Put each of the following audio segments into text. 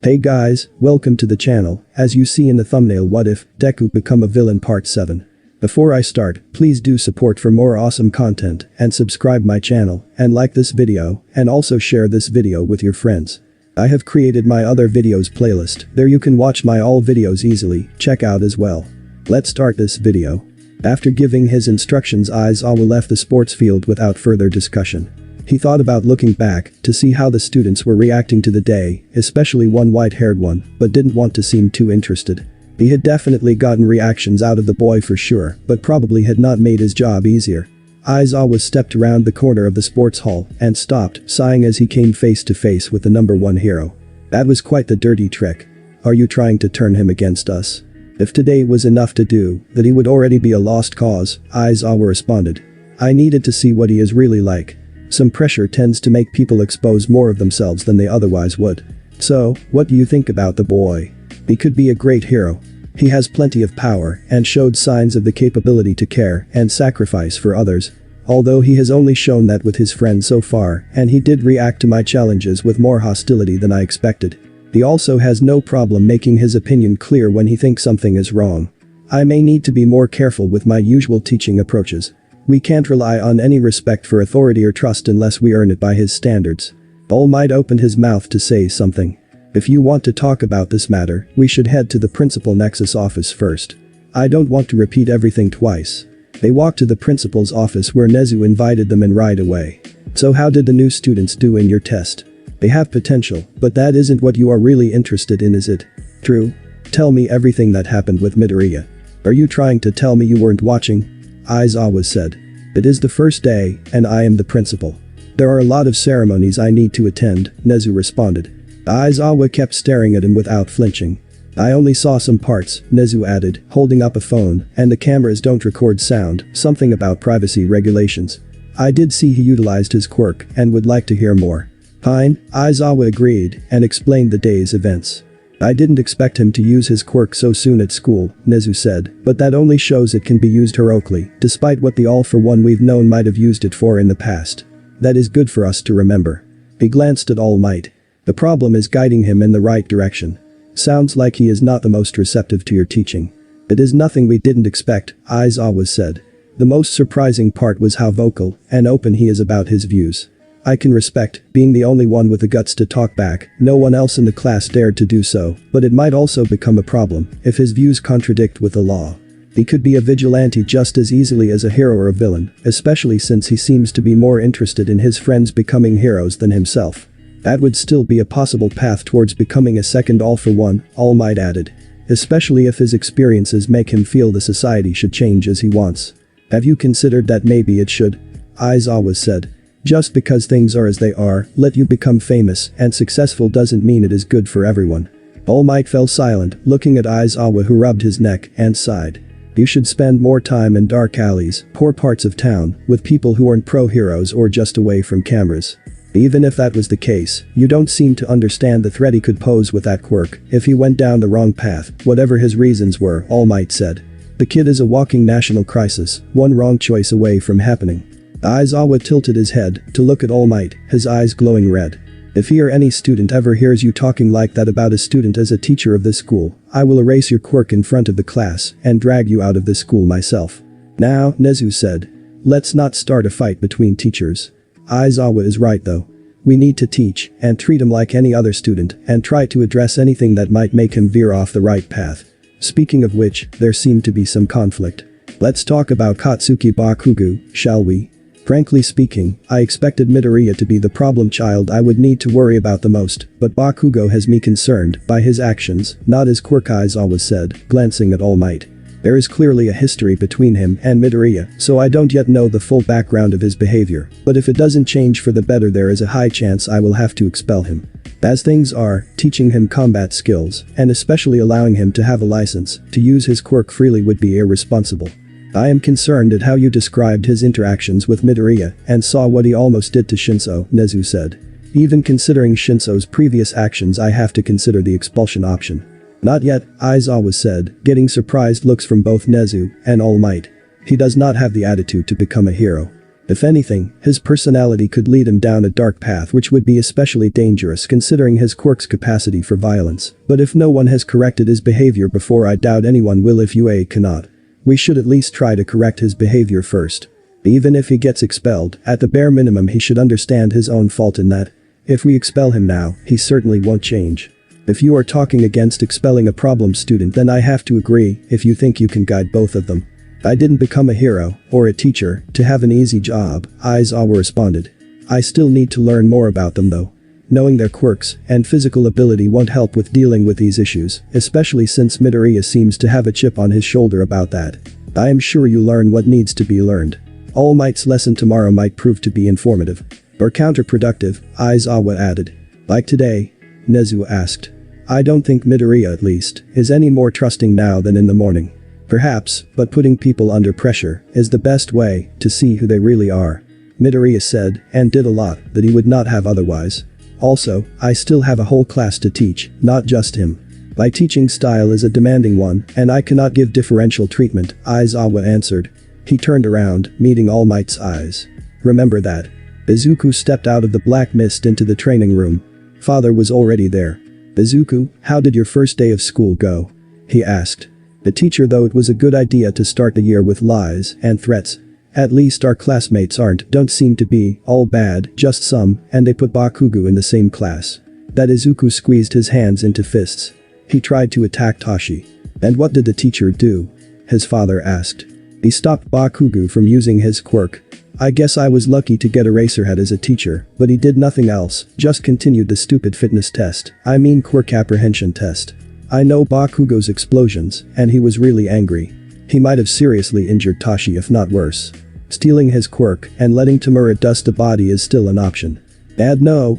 Hey guys, welcome to the channel. As you see in the thumbnail, what if Deku become a villain part 7. Before I start, please do support for more awesome content and subscribe my channel and like this video and also share this video with your friends. I have created my other videos playlist, there you can watch my all videos easily, check out as well. Let's start this video. After giving his instructions, Izuku left the sports field without further discussion. He thought about looking back to see how the students were reacting to the day, especially one white-haired one, but didn't want to seem too interested. He had definitely gotten reactions out of the boy for sure, but probably had not made his job easier. Izuku stepped around the corner of the sports hall and stopped, sighing as he came face to face with the number 1 hero. That was quite the dirty trick. Are you trying to turn him against us? If today was enough to do, that he would already be a lost cause, Izuku responded. I needed to see what he is really like. Some pressure tends to make people expose more of themselves than they otherwise would. So, what do you think about the boy? He could be a great hero. He has plenty of power and showed signs of the capability to care and sacrifice for others. Although he has only shown that with his friends so far, and he did react to my challenges with more hostility than I expected. He also has no problem making his opinion clear when he thinks something is wrong. I may need to be more careful with my usual teaching approaches. We can't rely on any respect for authority or trust unless we earn it by his standards. All Might opened his mouth to say something. If you want to talk about this matter, we should head to the principal Nexus office first. I don't want to repeat everything twice. They walked to the principal's office where Nezu invited them in right away. So how did the new students do in your test? They have potential, but that isn't what you are really interested in, is it? True? Tell me everything that happened with Midoriya. Are you trying to tell me you weren't watching? Izuku said. It is the first day, and I am the principal. There are a lot of ceremonies I need to attend, Nezu responded. Izuku kept staring at him without flinching. I only saw some parts, Nezu added, holding up a phone, and the cameras don't record sound, something about privacy regulations. I did see he utilized his quirk and would like to hear more. Fine, Izuku agreed and explained the day's events. I didn't expect him to use his quirk so soon at school, Nezu said, but that only shows it can be used heroically, despite what the all-for-one we've known might have used it for in the past. That is good for us to remember. He glanced at All Might. The problem is guiding him in the right direction. Sounds like he is not the most receptive to your teaching. It is nothing we didn't expect, Izuku said. The most surprising part was how vocal and open he is about his views. I can respect being the only one with the guts to talk back. No one else in the class dared to do so, but it might also become a problem if his views contradict with the law. He could be a vigilante just as easily as a hero or a villain, especially since he seems to be more interested in his friends becoming heroes than himself. That would still be a possible path towards becoming a second all-for-one, All Might added. Especially if his experiences make him feel the society should change as he wants. Have you considered that maybe it should? Izuku said. Just because things are as they are, let you become famous and successful doesn't mean it is good for everyone. All Might fell silent, looking at Izuku, who rubbed his neck and sighed. You should spend more time in dark alleys, poor parts of town, with people who aren't pro-heroes or just away from cameras. Even if that was the case, you don't seem to understand the threat he could pose with that quirk if he went down the wrong path, whatever his reasons were, All Might said. The kid is a walking national crisis, one wrong choice away from happening. Izuku tilted his head to look at All Might, his eyes glowing red. If he or any student ever hears you talking like that about a student as a teacher of this school, I will erase your quirk in front of the class and drag you out of this school myself. Now, Nezu said. Let's not start a fight between teachers. Izuku is right though. We need to teach and treat him like any other student and try to address anything that might make him veer off the right path. Speaking of which, there seemed to be some conflict. Let's talk about Katsuki Bakugo, shall we? Frankly speaking, I expected Midoriya to be the problem child I would need to worry about the most, but Bakugo has me concerned by his actions, not his quirk, Izuku said, glancing at All Might. There is clearly a history between him and Midoriya, so I don't yet know the full background of his behavior, but if it doesn't change for the better, there is a high chance I will have to expel him. As things are, teaching him combat skills, and especially allowing him to have a license to use his quirk freely would be irresponsible. I am concerned at how you described his interactions with Midoriya and saw what he almost did to Shinso, Nezu said. Even considering Shinso's previous actions, I have to consider the expulsion option. Not yet, Izuku said, getting surprised looks from both Nezu and All Might. He does not have the attitude to become a hero. If anything, his personality could lead him down a dark path which would be especially dangerous considering his quirk's capacity for violence. But if no one has corrected his behavior before, I doubt anyone will if UA cannot. We should at least try to correct his behavior first. Even if he gets expelled, at the bare minimum he should understand his own fault in that. If we expel him now, he certainly won't change. If you are talking against expelling a problem student, then I have to agree if you think you can guide both of them. I didn't become a hero, or a teacher, to have an easy job, Izuku responded. I still need to learn more about them though. Knowing their quirks and physical ability won't help with dealing with these issues, especially since Midoriya seems to have a chip on his shoulder about that. I am sure you learn what needs to be learned. All Might's lesson tomorrow might prove to be informative. Or counterproductive, Izuku added. Like today? Nezu asked. I don't think Midoriya, at least, is any more trusting now than in the morning. Perhaps, but putting people under pressure is the best way to see who they really are. Midoriya said, and did a lot that he would not have otherwise. Also, I still have a whole class to teach, not just him. My teaching style is a demanding one, and I cannot give differential treatment, Izuku answered. He turned around, meeting All Might's eyes. Remember that. Izuku stepped out of the black mist into the training room. Father was already there. Izuku, how did your first day of school go? He asked. The teacher thought it was a good idea to start the year with lies and threats. At least our classmates don't seem to be all bad, just some, and they put Bakugo in the same class. That Izuku squeezed his hands into fists. He tried to attack Tashi. And what did the teacher do? His father asked. He stopped Bakugo from using his quirk. I guess I was lucky to get Eraserhead as a teacher, but he did nothing else, just continued the stupid fitness test, quirk apprehension test. I know Bakugo's explosions, and he was really angry. He might have seriously injured Tashi if not worse. Stealing his quirk and letting Tamura dust the body is still an option. Dad, no,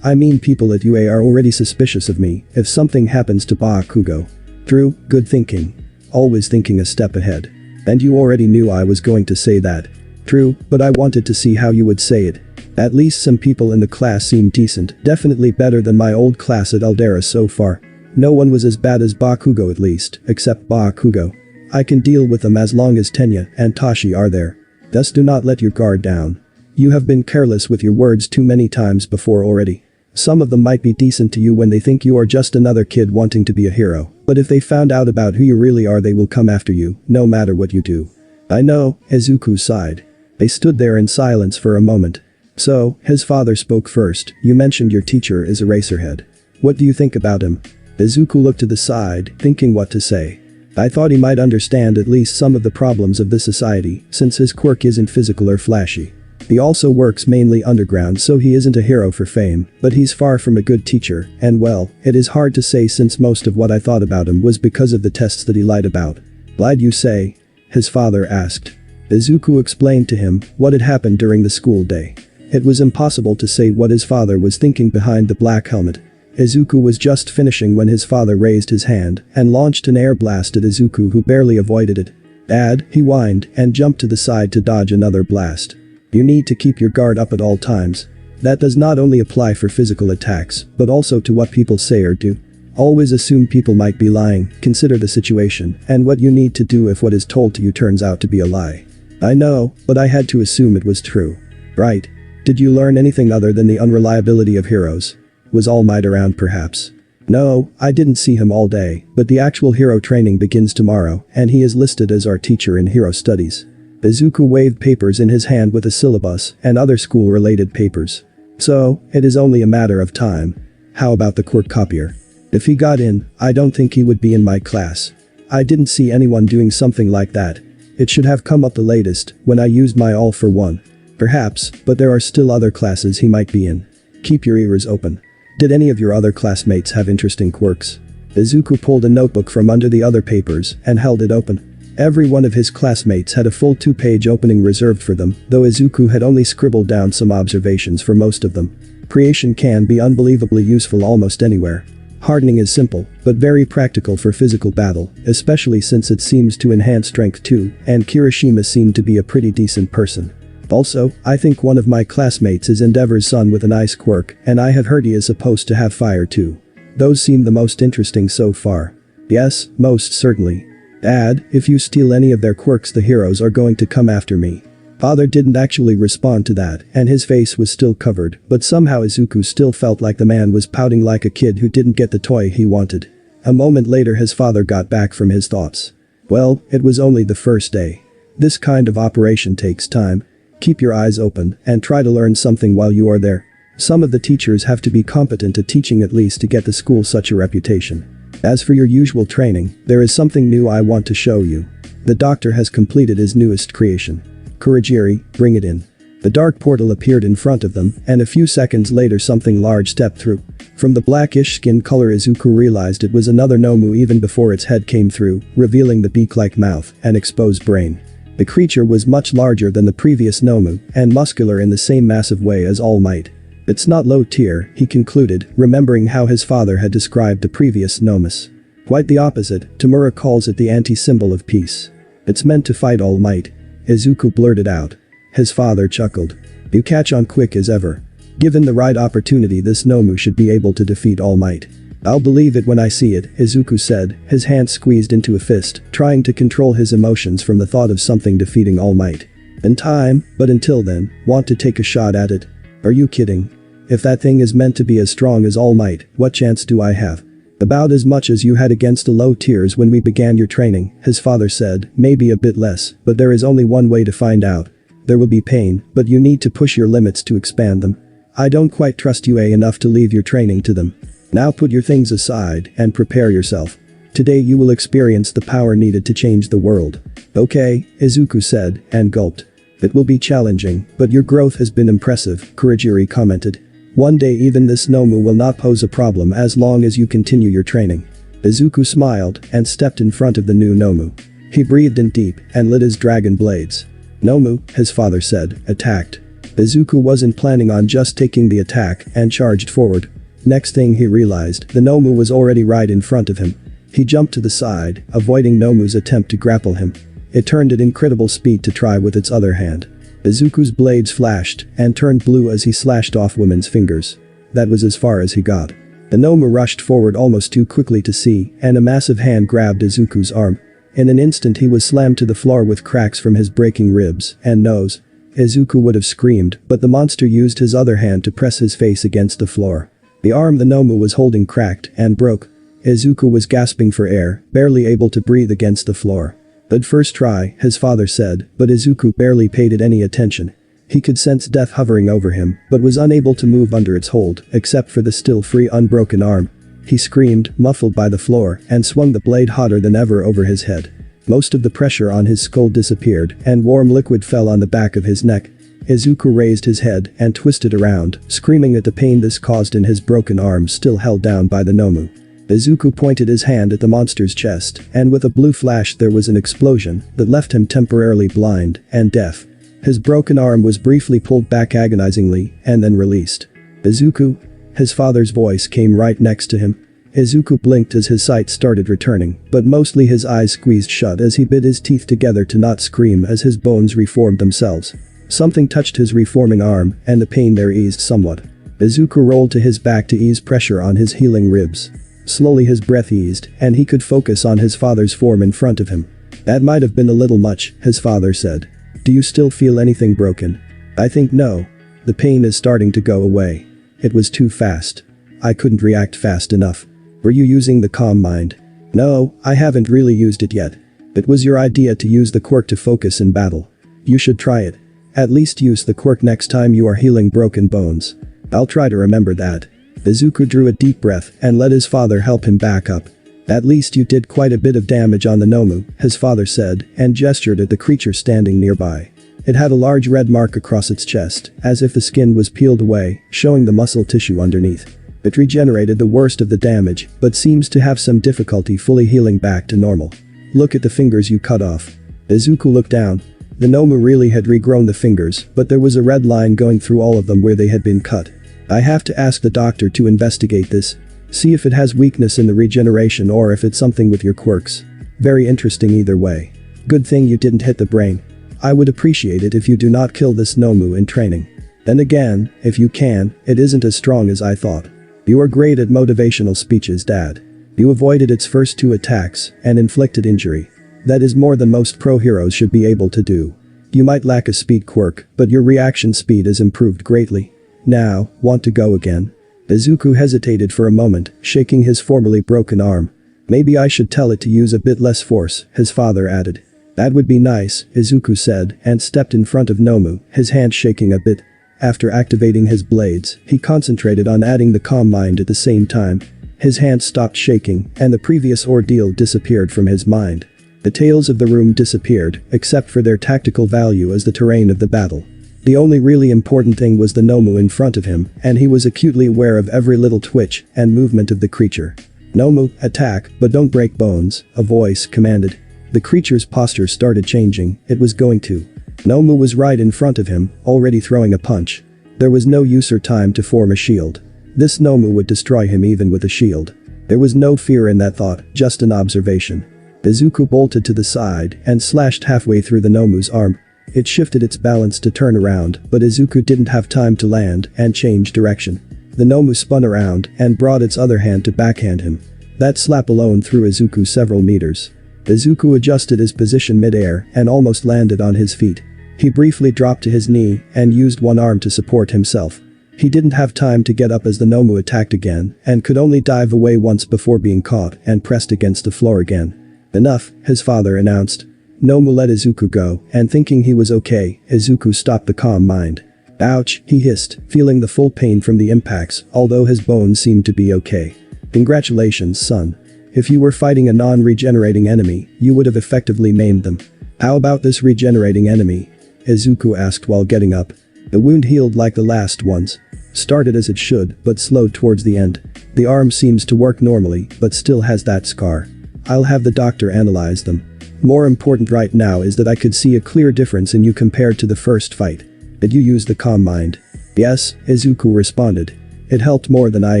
people at UA are already suspicious of me if something happens to Bakugo. True, good thinking. Always thinking a step ahead. And you already knew I was going to say that. True, but I wanted to see how you would say it. At least some people in the class seem decent, definitely better than my old class at Aldera so far. No one was as bad as Bakugo at least, except Bakugo. I can deal with them as long as Tenya and Tashi are there. Thus do not let your guard down. You have been careless with your words too many times before already. Some of them might be decent to you when they think you are just another kid wanting to be a hero, but if they found out about who you really are they will come after you, no matter what you do. I know, Izuku sighed. They stood there in silence for a moment. So, his father spoke first. You mentioned your teacher is Eraserhead. What do you think about him? Izuku looked to the side, thinking what to say. I thought he might understand at least some of the problems of the society, since his quirk isn't physical or flashy. He also works mainly underground, so he isn't a hero for fame, but he's far from a good teacher, and well, it is hard to say since most of what I thought about him was because of the tests that he lied about. Lied, you say? His father asked. Izuku explained to him what had happened during the school day. It was impossible to say what his father was thinking behind the black helmet. Izuku was just finishing when his father raised his hand and launched an air blast at Izuku, who barely avoided it. Dad, he whined and jumped to the side to dodge another blast. You need to keep your guard up at all times. That does not only apply for physical attacks, but also to what people say or do. Always assume people might be lying, consider the situation, and what you need to do if what is told to you turns out to be a lie. I know, but I had to assume it was true. Right. Did you learn anything other than the unreliability of heroes? Was All Might around perhaps? No, I didn't see him all day, but the actual hero training begins tomorrow, and he is listed as our teacher in hero studies. Izuku waved papers in his hand with a syllabus and other school-related papers. So, it is only a matter of time. How about the quirk copier? If he got in, I don't think he would be in my class. I didn't see anyone doing something like that. It should have come up the latest, when I used my all for one. Perhaps, but there are still other classes he might be in. Keep your ears open. Did any of your other classmates have interesting quirks? Izuku pulled a notebook from under the other papers and held it open. Every one of his classmates had a full 2-page opening reserved for them, though Izuku had only scribbled down some observations for most of them. Creation can be unbelievably useful almost anywhere. Hardening is simple, but very practical for physical battle, especially since it seems to enhance strength too, and Kirishima seemed to be a pretty decent person. Also, I think one of my classmates is Endeavor's son with an ice quirk, and I have heard he is supposed to have fire too. Those seem the most interesting so far. Yes, most certainly. Dad, if you steal any of their quirks the heroes are going to come after me. Father didn't actually respond to that, and his face was still covered, but somehow Izuku still felt like the man was pouting like a kid who didn't get the toy he wanted. A moment later his father got back from his thoughts. Well, it was only the first day. This kind of operation takes time. Keep your eyes open and try to learn something while you are there. Some of the teachers have to be competent at teaching at least to get the school such a reputation. As for your usual training, there is something new I want to show you. The doctor has completed his newest creation. Kurogiri, bring it in. The dark portal appeared in front of them, and a few seconds later something large stepped through. From the blackish skin color Izuku realized it was another Nomu even before its head came through, revealing the beak-like mouth and exposed brain. The creature was much larger than the previous Nomu, and muscular in the same massive way as All Might. It's not low tier, he concluded, remembering how his father had described the previous Nomus. Quite the opposite, Tamura calls it the anti-symbol of peace. It's meant to fight All Might. Izuku blurted out. His father chuckled. You catch on quick as ever. Given the right opportunity this Nomu should be able to defeat All Might. I'll believe it when I see it, Izuku said, his hand squeezed into a fist, trying to control his emotions from the thought of something defeating All Might. In time, but until then, want to take a shot at it? Are you kidding? If that thing is meant to be as strong as All Might, what chance do I have? About as much as you had against the low tiers when we began your training, his father said, maybe a bit less, but there is only one way to find out. There will be pain, but you need to push your limits to expand them. I don't quite trust you enough to leave your training to them. Now put your things aside and prepare yourself. Today you will experience the power needed to change the world. Okay, Izuku said, and gulped. It will be challenging, but your growth has been impressive, Kurogiri commented. One day even this Nomu will not pose a problem as long as you continue your training. Izuku smiled and stepped in front of the new Nomu. He breathed in deep and lit his dragon blades. Nomu, his father said, attacked. Izuku wasn't planning on just taking the attack and charged forward. Next thing he realized, the Nomu was already right in front of him. He jumped to the side, avoiding Nomu's attempt to grapple him. It turned at incredible speed to try with its other hand. Izuku's blades flashed and turned blue as he slashed off women's fingers. That was as far as he got. The Nomu rushed forward almost too quickly to see, and a massive hand grabbed Izuku's arm. In an instant he was slammed to the floor with cracks from his breaking ribs and nose. Izuku would have screamed, but the monster used his other hand to press his face against the floor. The arm the Nomu was holding cracked and broke. Izuku was gasping for air, barely able to breathe against the floor. Good first try, his father said, but Izuku barely paid it any attention. He could sense death hovering over him, but was unable to move under its hold, except for the still free unbroken arm. He screamed, muffled by the floor, and swung the blade hotter than ever over his head. Most of the pressure on his skull disappeared, and warm liquid fell on the back of his neck. Izuku raised his head and twisted around, screaming at the pain this caused in his broken arm still held down by the Nomu. Izuku pointed his hand at the monster's chest, and with a blue flash there was an explosion that left him temporarily blind and deaf. His broken arm was briefly pulled back agonizingly and then released. Izuku? His father's voice came right next to him. Izuku blinked as his sight started returning, but mostly his eyes squeezed shut as he bit his teeth together to not scream as his bones reformed themselves. Something touched his reforming arm, and the pain there eased somewhat. Izuku rolled to his back to ease pressure on his healing ribs. Slowly his breath eased, and he could focus on his father's form in front of him. That might have been a little much, his father said. Do you still feel anything broken? I think no. The pain is starting to go away. It was too fast. I couldn't react fast enough. Were you using the calm mind? No, I haven't really used it yet. It was your idea to use the quirk to focus in battle. You should try it. At least use the quirk next time you are healing broken bones. I'll try to remember that. Izuku drew a deep breath and let his father help him back up. At least you did quite a bit of damage on the Nomu, his father said, and gestured at the creature standing nearby. It had a large red mark across its chest, as if the skin was peeled away, showing the muscle tissue underneath. It regenerated the worst of the damage, but seems to have some difficulty fully healing back to normal. Look at the fingers you cut off. Izuku looked down. The Nomu really had regrown the fingers, but there was a red line going through all of them where they had been cut. I have to ask the doctor to investigate this. See if it has weakness in the regeneration or if it's something with your quirks. Very interesting either way. Good thing you didn't hit the brain. I would appreciate it if you do not kill this Nomu in training. Then again, if you can, it isn't as strong as I thought. You are great at motivational speeches, Dad. You avoided its first 2 attacks and inflicted injury. That is more than most pro heroes should be able to do. You might lack a speed quirk, but your reaction speed is improved greatly. Now, want to go again? Izuku hesitated for a moment, shaking his formerly broken arm. Maybe I should tell it to use a bit less force, his father added. That would be nice, Izuku said, and stepped in front of Nomu, his hand shaking a bit. After activating his blades, he concentrated on adding the calm mind at the same time. His hand stopped shaking, and the previous ordeal disappeared from his mind. The tales of the room disappeared, except for their tactical value as the terrain of the battle. The only really important thing was the Nomu in front of him, and he was acutely aware of every little twitch and movement of the creature. Nomu, attack, but don't break bones, a voice commanded. The creature's posture started changing, it was going to. Nomu was right in front of him, already throwing a punch. There was no use or time to form a shield. This Nomu would destroy him even with a shield. There was no fear in that thought, just an observation. Izuku bolted to the side and slashed halfway through the Nomu's arm. It shifted its balance to turn around, but Izuku didn't have time to land and change direction. The Nomu spun around and brought its other hand to backhand him. That slap alone threw Izuku several meters. Izuku adjusted his position mid-air and almost landed on his feet. He briefly dropped to his knee and used one arm to support himself. He didn't have time to get up as the Nomu attacked again and could only dive away once before being caught and pressed against the floor again. Enough, his father announced. Nomu let Izuku go, and thinking he was okay, Izuku stopped the calm mind. Ouch, he hissed, feeling the full pain from the impacts, although his bones seemed to be okay. Congratulations, son. If you were fighting a non-regenerating enemy, you would have effectively maimed them. How about this regenerating enemy? Izuku asked while getting up. The wound healed like the last ones. Started as it should, but slowed towards the end. The arm seems to work normally, but still has that scar. I'll have the doctor analyze them. More important right now is that I could see a clear difference in you compared to the first fight. Did you use the calm mind? Yes, Izuku responded. It helped more than I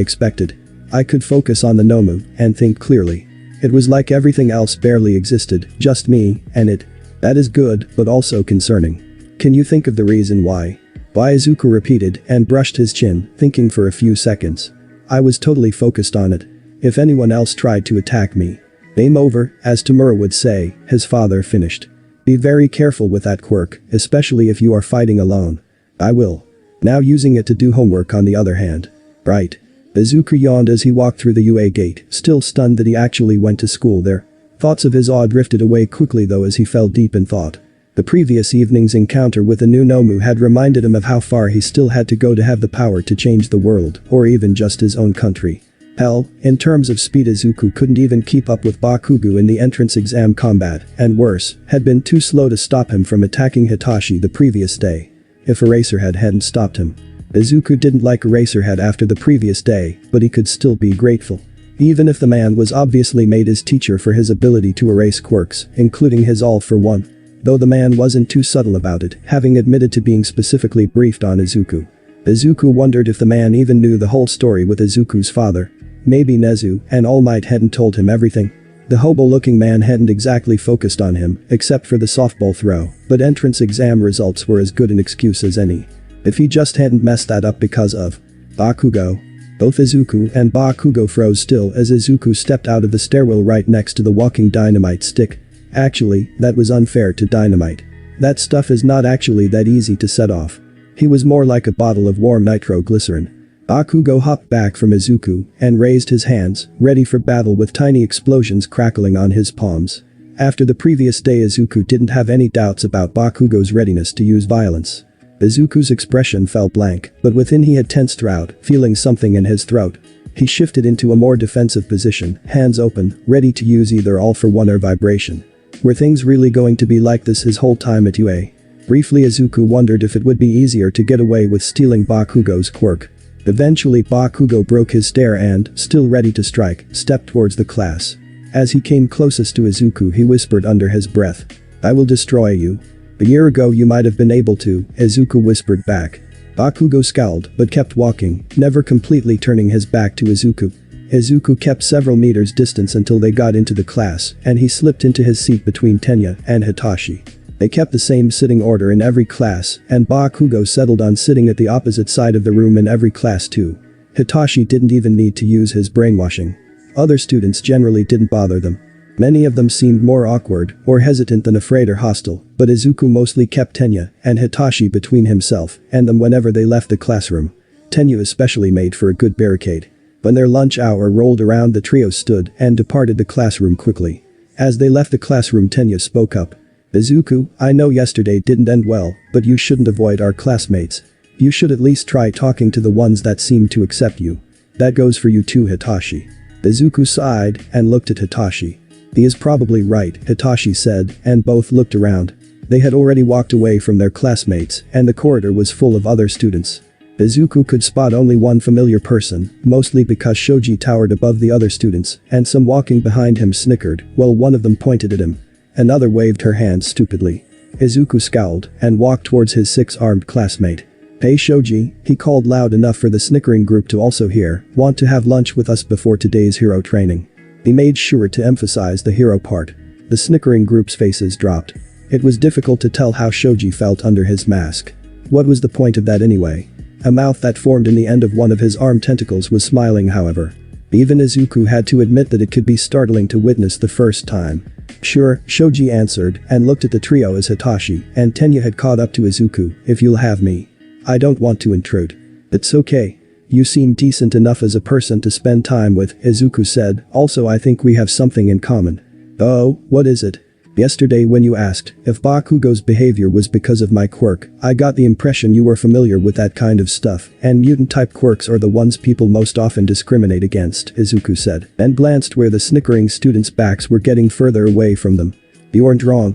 expected. I could focus on the Nomu and think clearly. It was like everything else barely existed, just me and it. That is good, but also concerning. Can you think of the reason why? Why? Izuku repeated and brushed his chin, thinking for a few seconds. I was totally focused on it. If anyone else tried to attack me. Game over, as Tamura would say, his father finished. Be very careful with that quirk, especially if you are fighting alone. I will. Now using it to do homework on the other hand. Right. Izuku yawned as he walked through the UA gate, still stunned that he actually went to school there. Thoughts of his awe drifted away quickly though as he fell deep in thought. The previous evening's encounter with the new Nomu had reminded him of how far he still had to go to have the power to change the world, or even just his own country. Hell, in terms of speed Izuku couldn't even keep up with Bakugo in the entrance exam combat, and worse, had been too slow to stop him from attacking Hitachi the previous day. If Eraserhead hadn't stopped him. Izuku didn't like Eraserhead after the previous day, but he could still be grateful. Even if the man was obviously made his teacher for his ability to erase quirks, including his all-for-one. Though the man wasn't too subtle about it, having admitted to being specifically briefed on Izuku. Izuku wondered if the man even knew the whole story with Izuku's father. Maybe Nezu and All Might hadn't told him everything. The hobo-looking man hadn't exactly focused on him, except for the softball throw, but entrance exam results were as good an excuse as any. If he just hadn't messed that up because of Bakugo. Both Izuku and Bakugo froze still as Izuku stepped out of the stairwell right next to the walking dynamite stick. Actually, that was unfair to Dynamite. That stuff is not actually that easy to set off. He was more like a bottle of warm nitroglycerin. Bakugo hopped back from Izuku and raised his hands, ready for battle with tiny explosions crackling on his palms. After the previous day Izuku didn't have any doubts about Bakugo's readiness to use violence. Izuku's expression fell blank, but within he had tensed throughout, feeling something in his throat. He shifted into a more defensive position, hands open, ready to use either all-for-one or vibration. Were things really going to be like this his whole time at UA? Briefly Izuku wondered if it would be easier to get away with stealing Bakugo's quirk. Eventually Bakugo broke his stare and, still ready to strike, stepped towards the class. As he came closest to Izuku he whispered under his breath. I will destroy you. A year ago you might have been able to, Izuku whispered back. Bakugo scowled but kept walking, never completely turning his back to Izuku. Izuku kept several meters distance until they got into the class, and he slipped into his seat between Tenya and Hitachi. They kept the same sitting order in every class, and Bakugo settled on sitting at the opposite side of the room in every class too. Hitachi didn't even need to use his brainwashing. Other students generally didn't bother them. Many of them seemed more awkward or hesitant than afraid or hostile, but Izuku mostly kept Tenya and Hitachi between himself and them whenever they left the classroom. Tenya especially made for a good barricade. When their lunch hour rolled around, the trio stood and departed the classroom quickly. As they left the classroom, Tenya spoke up. "Izuku, I know yesterday didn't end well, but you shouldn't avoid our classmates. You should at least try talking to the ones that seem to accept you. That goes for you too, Hitachi." Izuku sighed and looked at Hitachi. "He is probably right," Hitachi said, and both looked around. They had already walked away from their classmates, and the corridor was full of other students. Izuku could spot only one familiar person, mostly because Shoji towered above the other students, and some walking behind him snickered, while one of them pointed at him. Another waved her hand stupidly. Izuku scowled and walked towards his six-armed classmate. "Hey Shoji," he called loud enough for the snickering group to also hear, "want to have lunch with us before today's hero training?" He made sure to emphasize the hero part. The snickering group's faces dropped. It was difficult to tell how Shoji felt under his mask. What was the point of that anyway? A mouth that formed in the end of one of his arm tentacles was smiling, however. Even Izuku had to admit that it could be startling to witness the first time. "Sure," Shoji answered and looked at the trio as Hitachi and Tenya had caught up to Izuku. "If you'll have me. I don't want to intrude." "It's okay. You seem decent enough as a person to spend time with," Izuku said. "Also, I think we have something in common." "Oh, what is it?" "Yesterday when you asked if Bakugo's behavior was because of my quirk, I got the impression you were familiar with that kind of stuff, and mutant-type quirks are the ones people most often discriminate against," Izuku said, and glanced where the snickering students' backs were getting further away from them. "You aren't wrong.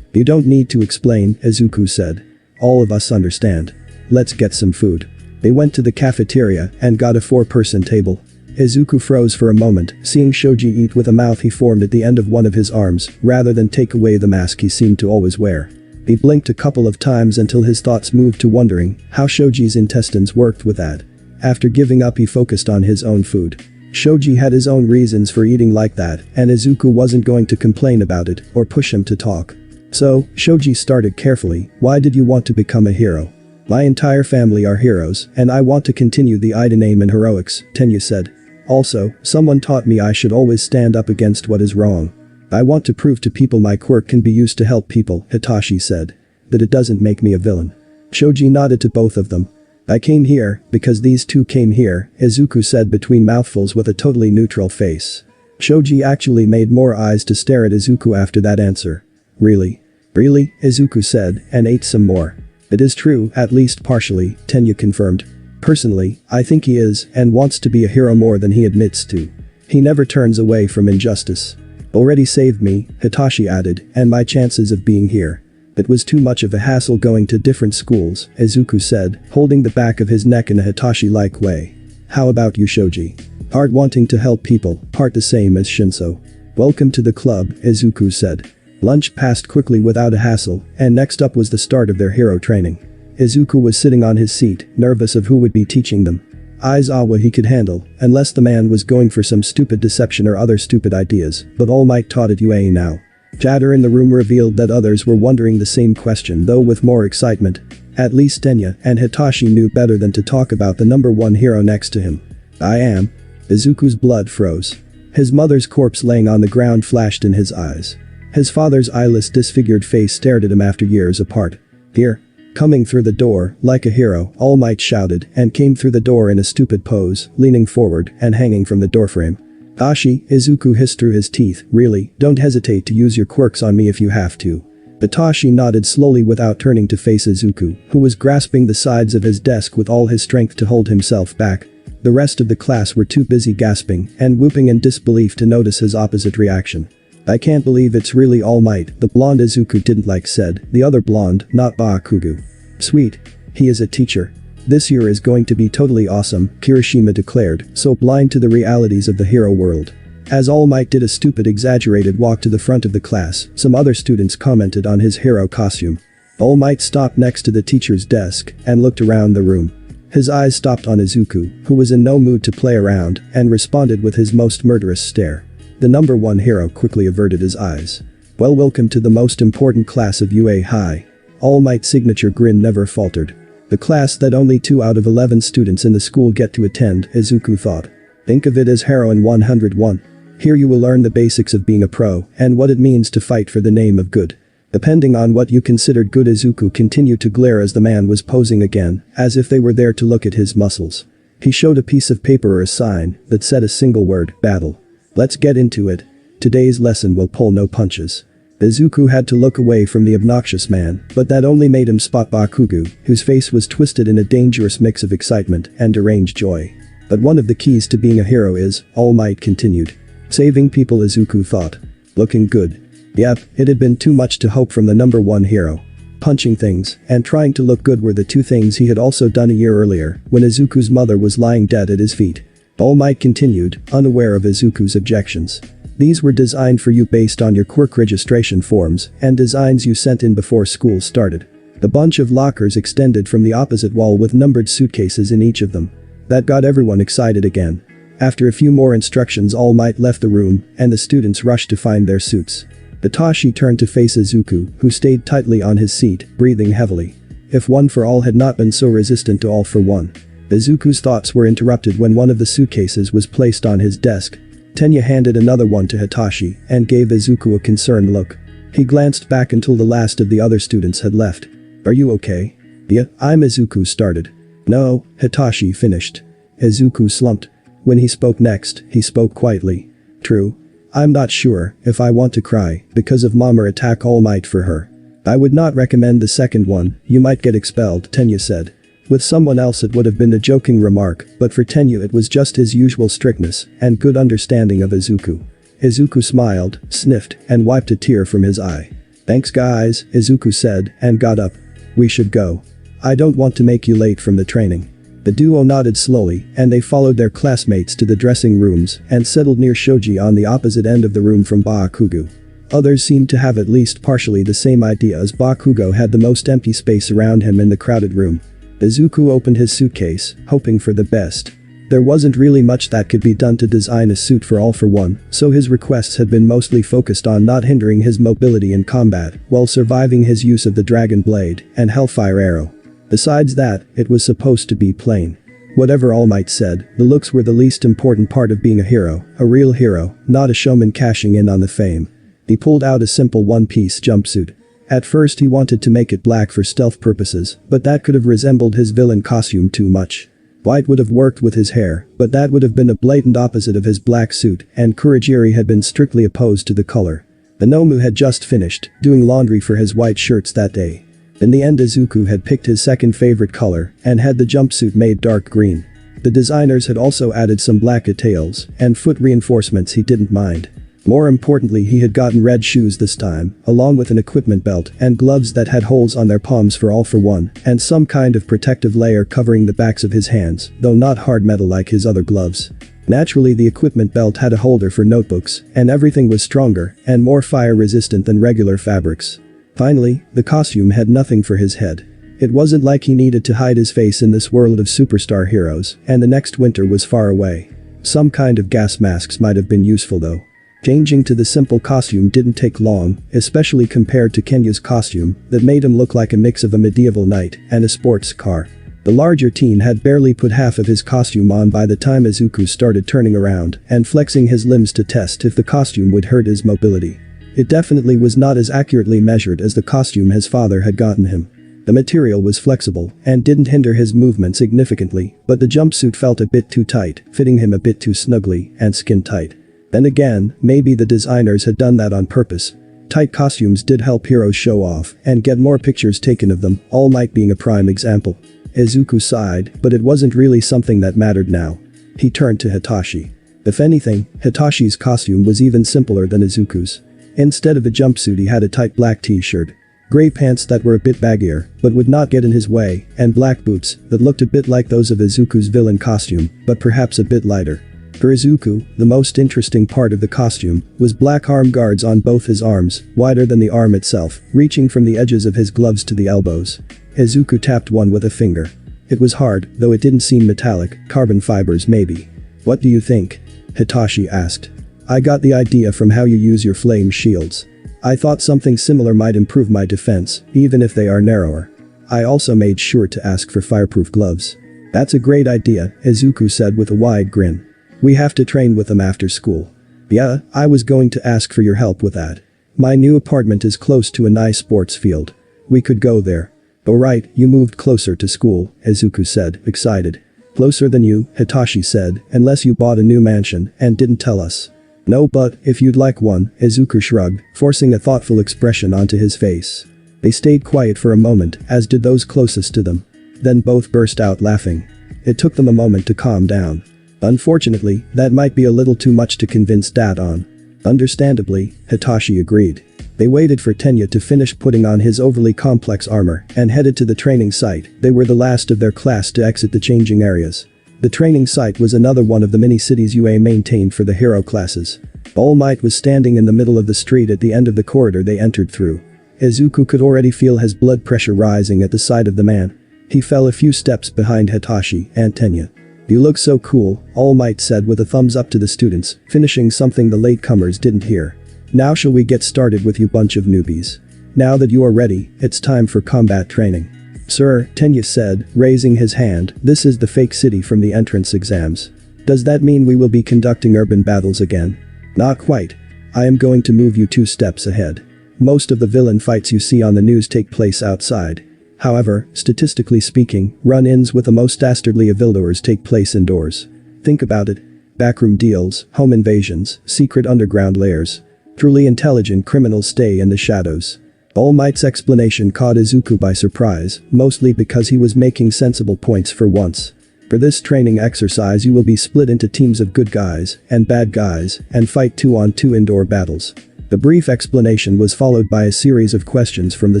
You don't need to explain," Izuku said. "All of us understand. Let's get some food." They went to the cafeteria and got a 4-person table. Izuku froze for a moment, seeing Shoji eat with a mouth he formed at the end of one of his arms, rather than take away the mask he seemed to always wear. He blinked a couple of times until his thoughts moved to wondering how Shoji's intestines worked with that. After giving up, he focused on his own food. Shoji had his own reasons for eating like that, and Izuku wasn't going to complain about it or push him to talk. "So," Shoji started carefully, "why did you want to become a hero?" "My entire family are heroes, and I want to continue the Ida name in heroics," Tenya said. "Also, someone taught me I should always stand up against what is wrong. I want to prove to people my quirk can be used to help people," Hitachi said. "That it doesn't make me a villain." Shoji nodded to both of them. "I came here because these two came here," Izuku said between mouthfuls with a totally neutral face. Shoji actually made more eyes to stare at Izuku after that answer. "Really? Really?" Izuku said and ate some more. "It is true, at least partially," Tenya confirmed. "Personally, I think he is and wants to be a hero more than he admits to. He never turns away from injustice." "Already saved me," Hitachi added, "and my chances of being here. It was too much of a hassle going to different schools," Izuku said, holding the back of his neck in a Hitachi-like way. "How about you, Shoji? Part wanting to help people, part the same as Shinso." "Welcome to the club," Izuku said. Lunch passed quickly without a hassle, and next up was the start of their hero training. Izuku was sitting on his seat, nervous of who would be teaching them. Aizawa he could handle, unless the man was going for some stupid deception or other stupid ideas, but All Might taught at UA now. Chatter in the room revealed that others were wondering the same question, though with more excitement. At least Tenya and Hitachi knew better than to talk about the number one hero next to him. "I am." Izuku's blood froze. His mother's corpse laying on the ground flashed in his eyes. His father's eyeless, disfigured face stared at him after years apart. "Here." Coming through the door, like a hero, All Might shouted and came through the door in a stupid pose, leaning forward and hanging from the doorframe. "Ashi," Izuku hissed through his teeth, "really, don't hesitate to use your quirks on me if you have to." Itachi nodded slowly without turning to face Izuku, who was grasping the sides of his desk with all his strength to hold himself back. The rest of the class were too busy gasping and whooping in disbelief to notice his opposite reaction. "I can't believe it's really All Might," the blonde Izuku didn't like said, the other blonde, not Bakugo. "Sweet. He is a teacher. This year is going to be totally awesome," Kirishima declared, so blind to the realities of the hero world. As All Might did a stupid exaggerated walk to the front of the class, some other students commented on his hero costume. All Might stopped next to the teacher's desk and looked around the room. His eyes stopped on Izuku, who was in no mood to play around, and responded with his most murderous stare. The number one hero quickly averted his eyes. "Well, welcome to the most important class of UA High." All Might's signature grin never faltered. The class that only 2 out of 11 students in the school get to attend, Izuku thought. "Think of it as Heroine 101. Here you will learn the basics of being a pro and what it means to fight for the name of good. Depending on what you considered good. Izuku continued to glare as the man was posing again, as if they were there to look at his muscles. He showed a piece of paper or a sign that said a single word, battle. Let's get into it. Today's lesson will pull no punches. Izuku had to look away from the obnoxious man, but that only made him spot Bakugo, whose face was twisted in a dangerous mix of excitement and deranged joy. But one of the keys to being a hero is, All Might continued. Saving people. Izuku thought. Looking good. Yep, it had been too much to hope from the number one hero. Punching things and trying to look good were the two things he had also done a year earlier, when Izuku's mother was lying dead at his feet. All Might continued, unaware of Izuku's objections. These were designed for you based on your quirk registration forms and designs you sent in before school started. The bunch of lockers extended from the opposite wall with numbered suitcases in each of them. That got everyone excited again. After a few more instructions, All Might left the room and the students rushed to find their suits. Itachi turned to face Izuku, who stayed tightly on his seat, breathing heavily. If One for All had not been so resistant to All for One. Izuku's thoughts were interrupted when one of the suitcases was placed on his desk. Tenya handed another one to Hitachi and gave Izuku a concerned look. He glanced back until the last of the other students had left. Are you okay? Yeah, Izuku started. No, Hitachi finished. Izuku slumped. When he spoke next, he spoke quietly. True. I'm not sure if I want to cry because of Mom or attack All Might for her. I would not recommend the second one, you might get expelled, Tenya said. With someone else it would have been a joking remark, but for Tenya it was just his usual strictness and good understanding of Izuku. Izuku smiled, sniffed, and wiped a tear from his eye. Thanks guys, Izuku said and got up. We should go. I don't want to make you late from the training. The duo nodded slowly and they followed their classmates to the dressing rooms and settled near Shoji on the opposite end of the room from Bakugo. Others seemed to have at least partially the same idea, as Bakugo had the most empty space around him in the crowded room. Izuku opened his suitcase, hoping for the best. There wasn't really much that could be done to design a suit for All for One, so his requests had been mostly focused on not hindering his mobility in combat while surviving his use of the Dragon Blade and Hellfire Arrow. Besides that, it was supposed to be plain. Whatever All Might said, the looks were the least important part of being a hero, a real hero, not a showman cashing in on the fame. He pulled out a simple one-piece jumpsuit. At first he wanted to make it black for stealth purposes, but that could have resembled his villain costume too much. White would have worked with his hair, but that would have been a blatant opposite of his black suit, and Kurogiri had been strictly opposed to the color. The Nomu had just finished doing laundry for his white shirts that day. In the end, Izuku had picked his second favorite color and had the jumpsuit made dark green. The designers had also added some black details and foot reinforcements he didn't mind. More importantly, he had gotten red shoes this time, along with an equipment belt and gloves that had holes on their palms for All for One, and some kind of protective layer covering the backs of his hands, though not hard metal like his other gloves. Naturally, the equipment belt had a holder for notebooks, and everything was stronger and more fire-resistant than regular fabrics. Finally, the costume had nothing for his head. It wasn't like he needed to hide his face in this world of superstar heroes, and the next winter was far away. Some kind of gas masks might have been useful though. Changing to the simple costume didn't take long, especially compared to Kenya's costume that made him look like a mix of a medieval knight and a sports car. The larger teen had barely put half of his costume on by the time Izuku started turning around and flexing his limbs to test if the costume would hurt his mobility. It definitely was not as accurately measured as the costume his father had gotten him. The material was flexible and didn't hinder his movement significantly, but the jumpsuit felt a bit too tight, fitting him a bit too snugly and skin tight. Then again, maybe the designers had done that on purpose. Tight costumes did help heroes show off and get more pictures taken of them, All Might being a prime example. Izuku sighed, but it wasn't really something that mattered now. He turned to Hitachi. If anything, Hitachi's costume was even simpler than Izuku's. Instead of a jumpsuit he had a tight black t-shirt, gray pants that were a bit baggier but would not get in his way, and black boots that looked a bit like those of Izuku's villain costume, but perhaps a bit lighter. For Izuku, the most interesting part of the costume was black arm guards on both his arms, wider than the arm itself, reaching from the edges of his gloves to the elbows. Izuku tapped one with a finger. It was hard, though it didn't seem metallic, carbon fibers maybe. What do you think? Hitachi asked. I got the idea from how you use your flame shields. I thought something similar might improve my defense, even if they are narrower. I also made sure to ask for fireproof gloves. That's a great idea, Izuku said with a wide grin. We have to train with them after school. Yeah, I was going to ask for your help with that. My new apartment is close to a nice sports field. We could go there. Oh right, you moved closer to school, Izuku said, excited. Closer than you, Hitachi said, unless you bought a new mansion and didn't tell us. No, but if you'd like one, Izuku shrugged, forcing a thoughtful expression onto his face. They stayed quiet for a moment, as did those closest to them. Then both burst out laughing. It took them a moment to calm down. Unfortunately, that might be a little too much to convince Dad on. Understandably, Hitachi agreed. They waited for Tenya to finish putting on his overly complex armor and headed to the training site. They were the last of their class to exit the changing areas. The training site was another one of the mini-cities UA maintained for the hero classes. All Might was standing in the middle of the street at the end of the corridor they entered through. Izuku could already feel his blood pressure rising at the sight of the man. He fell a few steps behind Hitachi and Tenya. You look so cool, All Might said with a thumbs up to the students, finishing something the latecomers didn't hear. Now shall we get started with you bunch of newbies? Now that you are ready, it's time for combat training. Sir, Tenya said, raising his hand, this is the fake city from the entrance exams. Does that mean we will be conducting urban battles again? Not quite. I am going to move you 2 steps ahead. Most of the villain fights you see on the news take place outside. However, statistically speaking, run-ins with the most dastardly of evildoers take place indoors. Think about it. Backroom deals, home invasions, secret underground lairs. Truly intelligent criminals stay in the shadows. All Might's explanation caught Izuku by surprise, mostly because he was making sensible points for once. For this training exercise you will be split into teams of good guys and bad guys and fight 2-on-2 indoor battles. The brief explanation was followed by a series of questions from the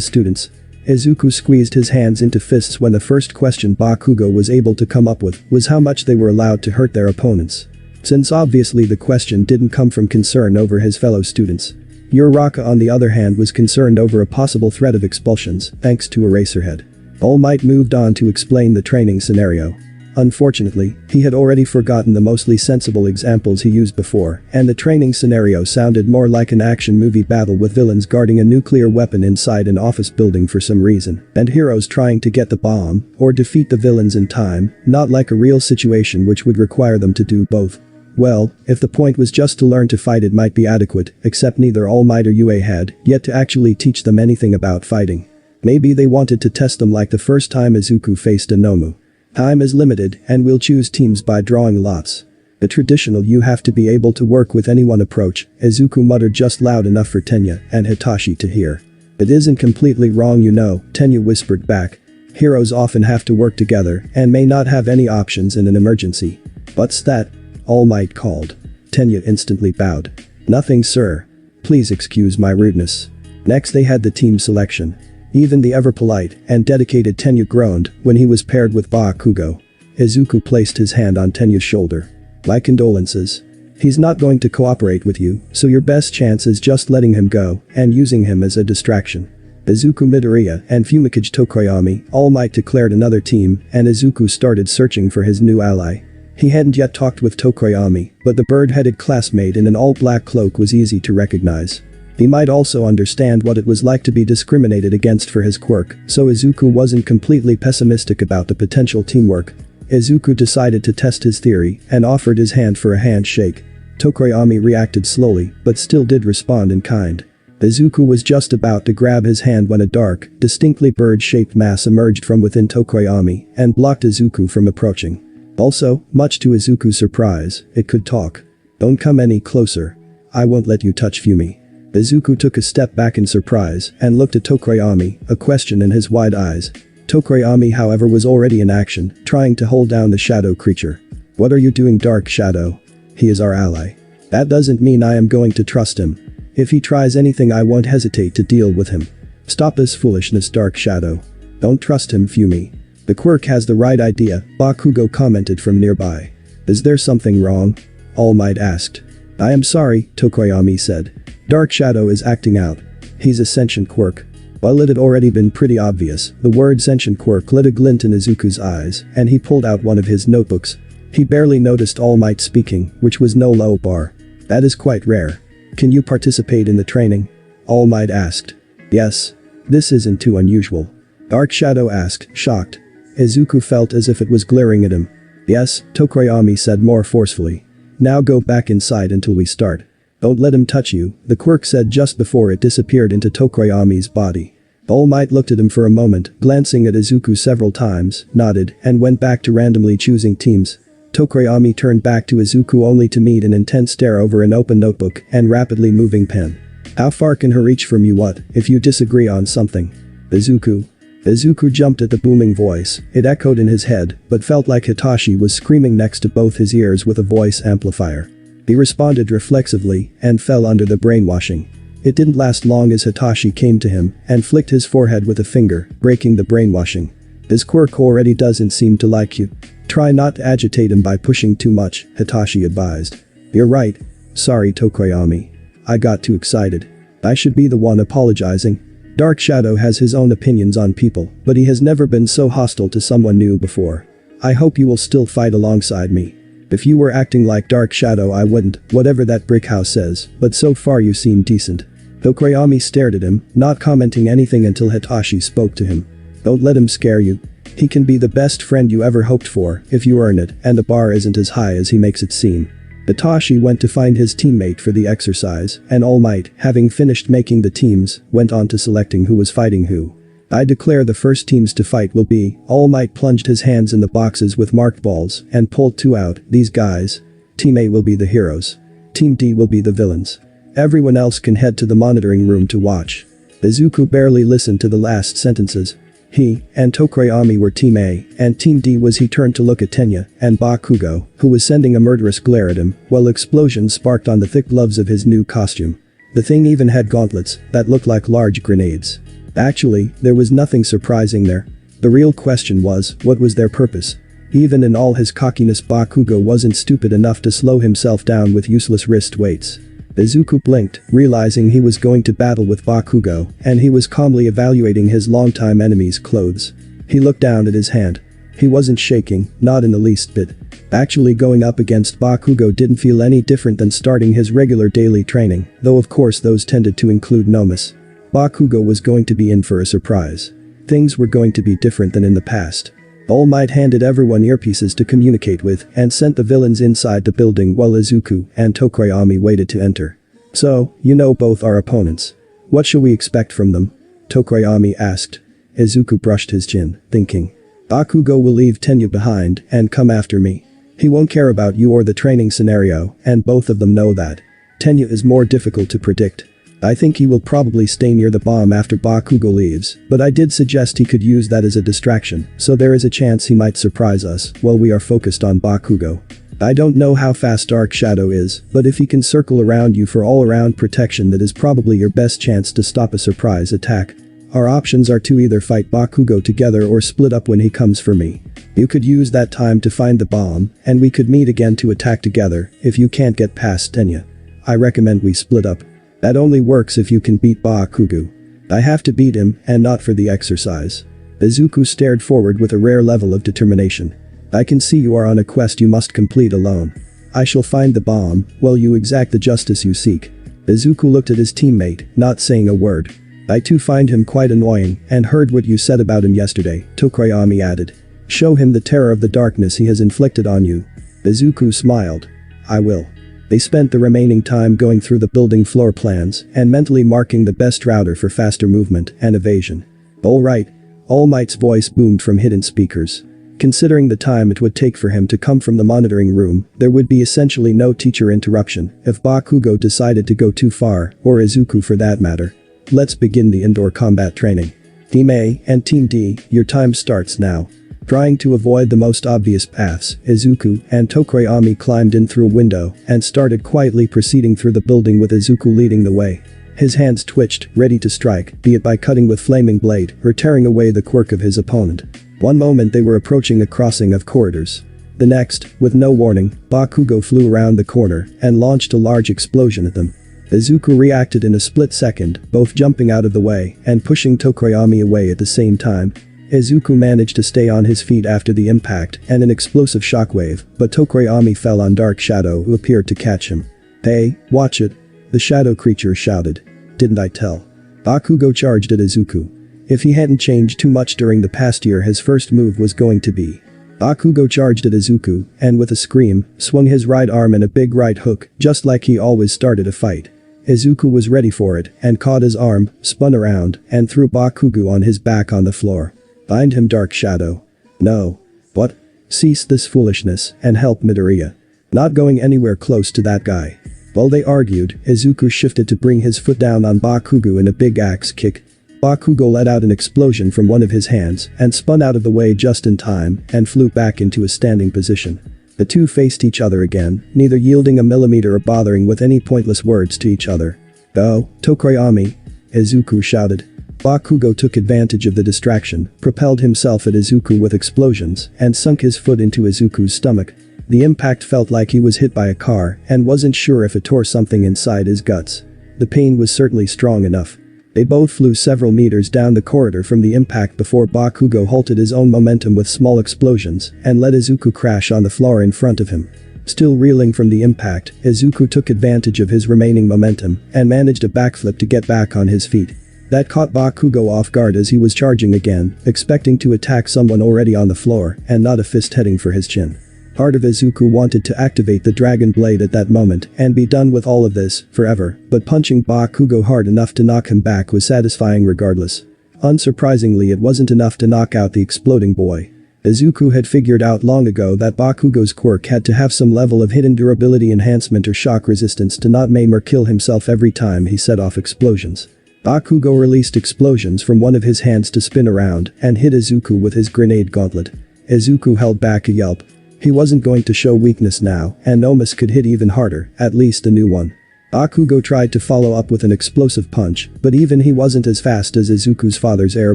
students. Izuku squeezed his hands into fists when the first question Bakugo was able to come up with was how much they were allowed to hurt their opponents. Since obviously the question didn't come from concern over his fellow students. Uraraka on the other hand was concerned over a possible threat of expulsions, thanks to Eraserhead. All Might moved on to explain the training scenario. Unfortunately, he had already forgotten the mostly sensible examples he used before, and the training scenario sounded more like an action movie battle with villains guarding a nuclear weapon inside an office building for some reason, and heroes trying to get the bomb, or defeat the villains in time, not like a real situation which would require them to do both. Well, if the point was just to learn to fight it might be adequate, except neither All Might or UA had yet to actually teach them anything about fighting. Maybe they wanted to test them like the first time Izuku faced a Nomu. Time is limited and we'll choose teams by drawing lots. The traditional you have to be able to work with anyone approach, Izuku muttered just loud enough for Tenya and Hitachi to hear. It isn't completely wrong you know, Tenya whispered back. Heroes often have to work together and may not have any options in an emergency. What's that? All Might called. Tenya instantly bowed. Nothing sir. Please excuse my rudeness. Next they had the team selection. Even the ever-polite and dedicated Tenya groaned when he was paired with Bakugo. Izuku placed his hand on Tenya's shoulder. My condolences. He's not going to cooperate with you, so your best chance is just letting him go and using him as a distraction. Izuku Midoriya and Fumikage Tokoyami All Might declared another team and Izuku started searching for his new ally. He hadn't yet talked with Tokoyami, but the bird-headed classmate in an all-black cloak was easy to recognize. He might also understand what it was like to be discriminated against for his quirk, so Izuku wasn't completely pessimistic about the potential teamwork. Izuku decided to test his theory and offered his hand for a handshake. Tokoyami reacted slowly, but still did respond in kind. Izuku was just about to grab his hand when a dark, distinctly bird-shaped mass emerged from within Tokoyami and blocked Izuku from approaching. Also, much to Izuku's surprise, it could talk. Don't come any closer. I won't let you touch Fumi. Izuku took a step back in surprise and looked at Tokoyami, a question in his wide eyes. Tokoyami however was already in action, trying to hold down the shadow creature. What are you doing Dark Shadow? He is our ally. That doesn't mean I am going to trust him. If he tries anything I won't hesitate to deal with him. Stop this foolishness Dark Shadow. Don't trust him Fumi. The quirk has the right idea, Bakugo commented from nearby. Is there something wrong? All Might asked. I am sorry, Tokoyami said. Dark Shadow is acting out. He's a sentient quirk. While it had already been pretty obvious, the word sentient quirk lit a glint in Izuku's eyes, and he pulled out one of his notebooks. He barely noticed All Might speaking, which was no low bar. That is quite rare. Can you participate in the training? All Might asked. Yes. This isn't too unusual. Dark Shadow asked, shocked. Izuku felt as if it was glaring at him. Yes, Tokoyami said more forcefully. Now go back inside until we start. Don't let him touch you, the quirk said just before it disappeared into Tokuyami's body. All Might looked at him for a moment, glancing at Izuku several times, nodded, and went back to randomly choosing teams. Tokuyami turned back to Izuku only to meet an intense stare over an open notebook and rapidly moving pen. How far can her reach from you? What if you disagree on something? Izuku. Izuku jumped at the booming voice. It echoed in his head, but felt like Hitachi was screaming next to both his ears with a voice amplifier. He responded reflexively and fell under the brainwashing. It didn't last long as Hitachi came to him and flicked his forehead with a finger, breaking the brainwashing. This quirk already doesn't seem to like you. Try not to agitate him by pushing too much, Hitachi advised. You're right. Sorry, Tokuyami. I got too excited. I should be the one apologizing. Dark Shadow has his own opinions on people, but he has never been so hostile to someone new before. I hope you will still fight alongside me. If you were acting like Dark Shadow I wouldn't, whatever that brick house says, but so far you seem decent. Tokuyami stared at him, not commenting anything until Hitachi spoke to him. Don't let him scare you. He can be the best friend you ever hoped for if you earn it, and the bar isn't as high as he makes it seem. Hitachi went to find his teammate for the exercise, and All Might, having finished making the teams, went on to selecting who was fighting who. I declare the first teams to fight will be. All Might plunged his hands in the boxes with marked balls and pulled 2 out. These guys. Team A will be the heroes. Team D will be the villains. Everyone else can head to the monitoring room to watch. Izuku barely listened to the last sentences. He and Tokuyami were Team A, and Team D was. He turned to look at Tenya and Bakugo, who was sending a murderous glare at him, while explosions sparked on the thick gloves of his new costume. The thing even had gauntlets that looked like large grenades. Actually, there was nothing surprising there. The real question was, what was their purpose? Even in all his cockiness, Bakugo wasn't stupid enough to slow himself down with useless wrist weights. Izuku blinked, realizing he was going to battle with Bakugo, and he was calmly evaluating his longtime enemy's clothes. He looked down at his hand. He wasn't shaking, not in the least bit. Actually, going up against Bakugo didn't feel any different than starting his regular daily training, though of course those tended to include nomas. Bakugo was going to be in for a surprise. Things were going to be different than in the past. All Might handed everyone earpieces to communicate with and sent the villains inside the building while Izuku and Tokuyami waited to enter. So, you know both our opponents. What shall we expect from them? Tokuyami asked. Izuku brushed his chin, thinking. Bakugo will leave Tenya behind and come after me. He won't care about you or the training scenario, and both of them know that. Tenya is more difficult to predict. I think he will probably stay near the bomb after Bakugo leaves, but I did suggest he could use that as a distraction, so there is a chance he might surprise us while we are focused on Bakugo. I don't know how fast Dark Shadow is, but if he can circle around you for all-around protection, that is probably your best chance to stop a surprise attack. Our options are to either fight Bakugo together or split up when he comes for me. You could use that time to find the bomb, and we could meet again to attack together if you can't get past Tenya. I recommend we split up. That only works if you can beat Bakugo. I have to beat him, and not for the exercise. Izuku stared forward with a rare level of determination. I can see you are on a quest you must complete alone. I shall find the bomb, while you exact the justice you seek. Izuku looked at his teammate, not saying a word. I too find him quite annoying, and heard what you said about him yesterday, Tokuyami added. Show him the terror of the darkness he has inflicted on you. Izuku smiled. I will. They spent the remaining time going through the building floor plans and mentally marking the best router for faster movement and evasion. All right. All Might's voice boomed from hidden speakers. Considering the time it would take for him to come from the monitoring room, there would be essentially no teacher interruption if Bakugo decided to go too far, or Izuku for that matter. Let's begin the indoor combat training. Team A and Team D, your time starts now. Trying to avoid the most obvious paths, Izuku and Tokuyami climbed in through a window and started quietly proceeding through the building with Izuku leading the way. His hands twitched, ready to strike, be it by cutting with flaming blade or tearing away the quirk of his opponent. One moment they were approaching a crossing of corridors. The next, with no warning, Bakugo flew around the corner and launched a large explosion at them. Izuku reacted in a split second, both jumping out of the way and pushing Tokuyami away at the same time. Izuku managed to stay on his feet after the impact and an explosive shockwave, but Tokuyami fell on Dark Shadow, who appeared to catch him. Hey, watch it. The shadow creature shouted. Didn't I tell? Bakugo charged at Izuku. If he hadn't changed too much during the past year, his first move was going to be. Bakugo charged at Izuku, and with a scream, swung his right arm and a big right hook, just like he always started a fight. Izuku was ready for it, and caught his arm, spun around, and threw Bakugo on his back on the floor. Bind him, Dark Shadow. No. What? Cease this foolishness, and help Midoriya. Not going anywhere close to that guy. While they argued, Izuku shifted to bring his foot down on Bakugo in a big axe kick. Bakugo let out an explosion from one of his hands and spun out of the way just in time and flew back into a standing position. The two faced each other again, neither yielding a millimeter or bothering with any pointless words to each other. "Go, Tokoyami!" Izuku shouted. Bakugo took advantage of the distraction, propelled himself at Izuku with explosions, and sunk his foot into Izuku's stomach. The impact felt like he was hit by a car and wasn't sure if it tore something inside his guts. The pain was certainly strong enough. They both flew several meters down the corridor from the impact before Bakugo halted his own momentum with small explosions and let Izuku crash on the floor in front of him. Still reeling from the impact, Izuku took advantage of his remaining momentum and managed a backflip to get back on his feet. That caught Bakugo off guard as he was charging again, expecting to attack someone already on the floor and not a fist heading for his chin. Part of Izuku wanted to activate the Dragon Blade at that moment and be done with all of this, forever, but punching Bakugo hard enough to knock him back was satisfying regardless. Unsurprisingly, it wasn't enough to knock out the exploding boy. Izuku had figured out long ago that Bakugo's quirk had to have some level of hidden durability enhancement or shock resistance to not maim or kill himself every time he set off explosions. Bakugo released explosions from one of his hands to spin around and hit Izuku with his grenade gauntlet. Izuku held back a yelp. He wasn't going to show weakness now, and Nomus could hit even harder, at least a new one. Bakugo tried to follow up with an explosive punch, but even he wasn't as fast as Izuku's father's air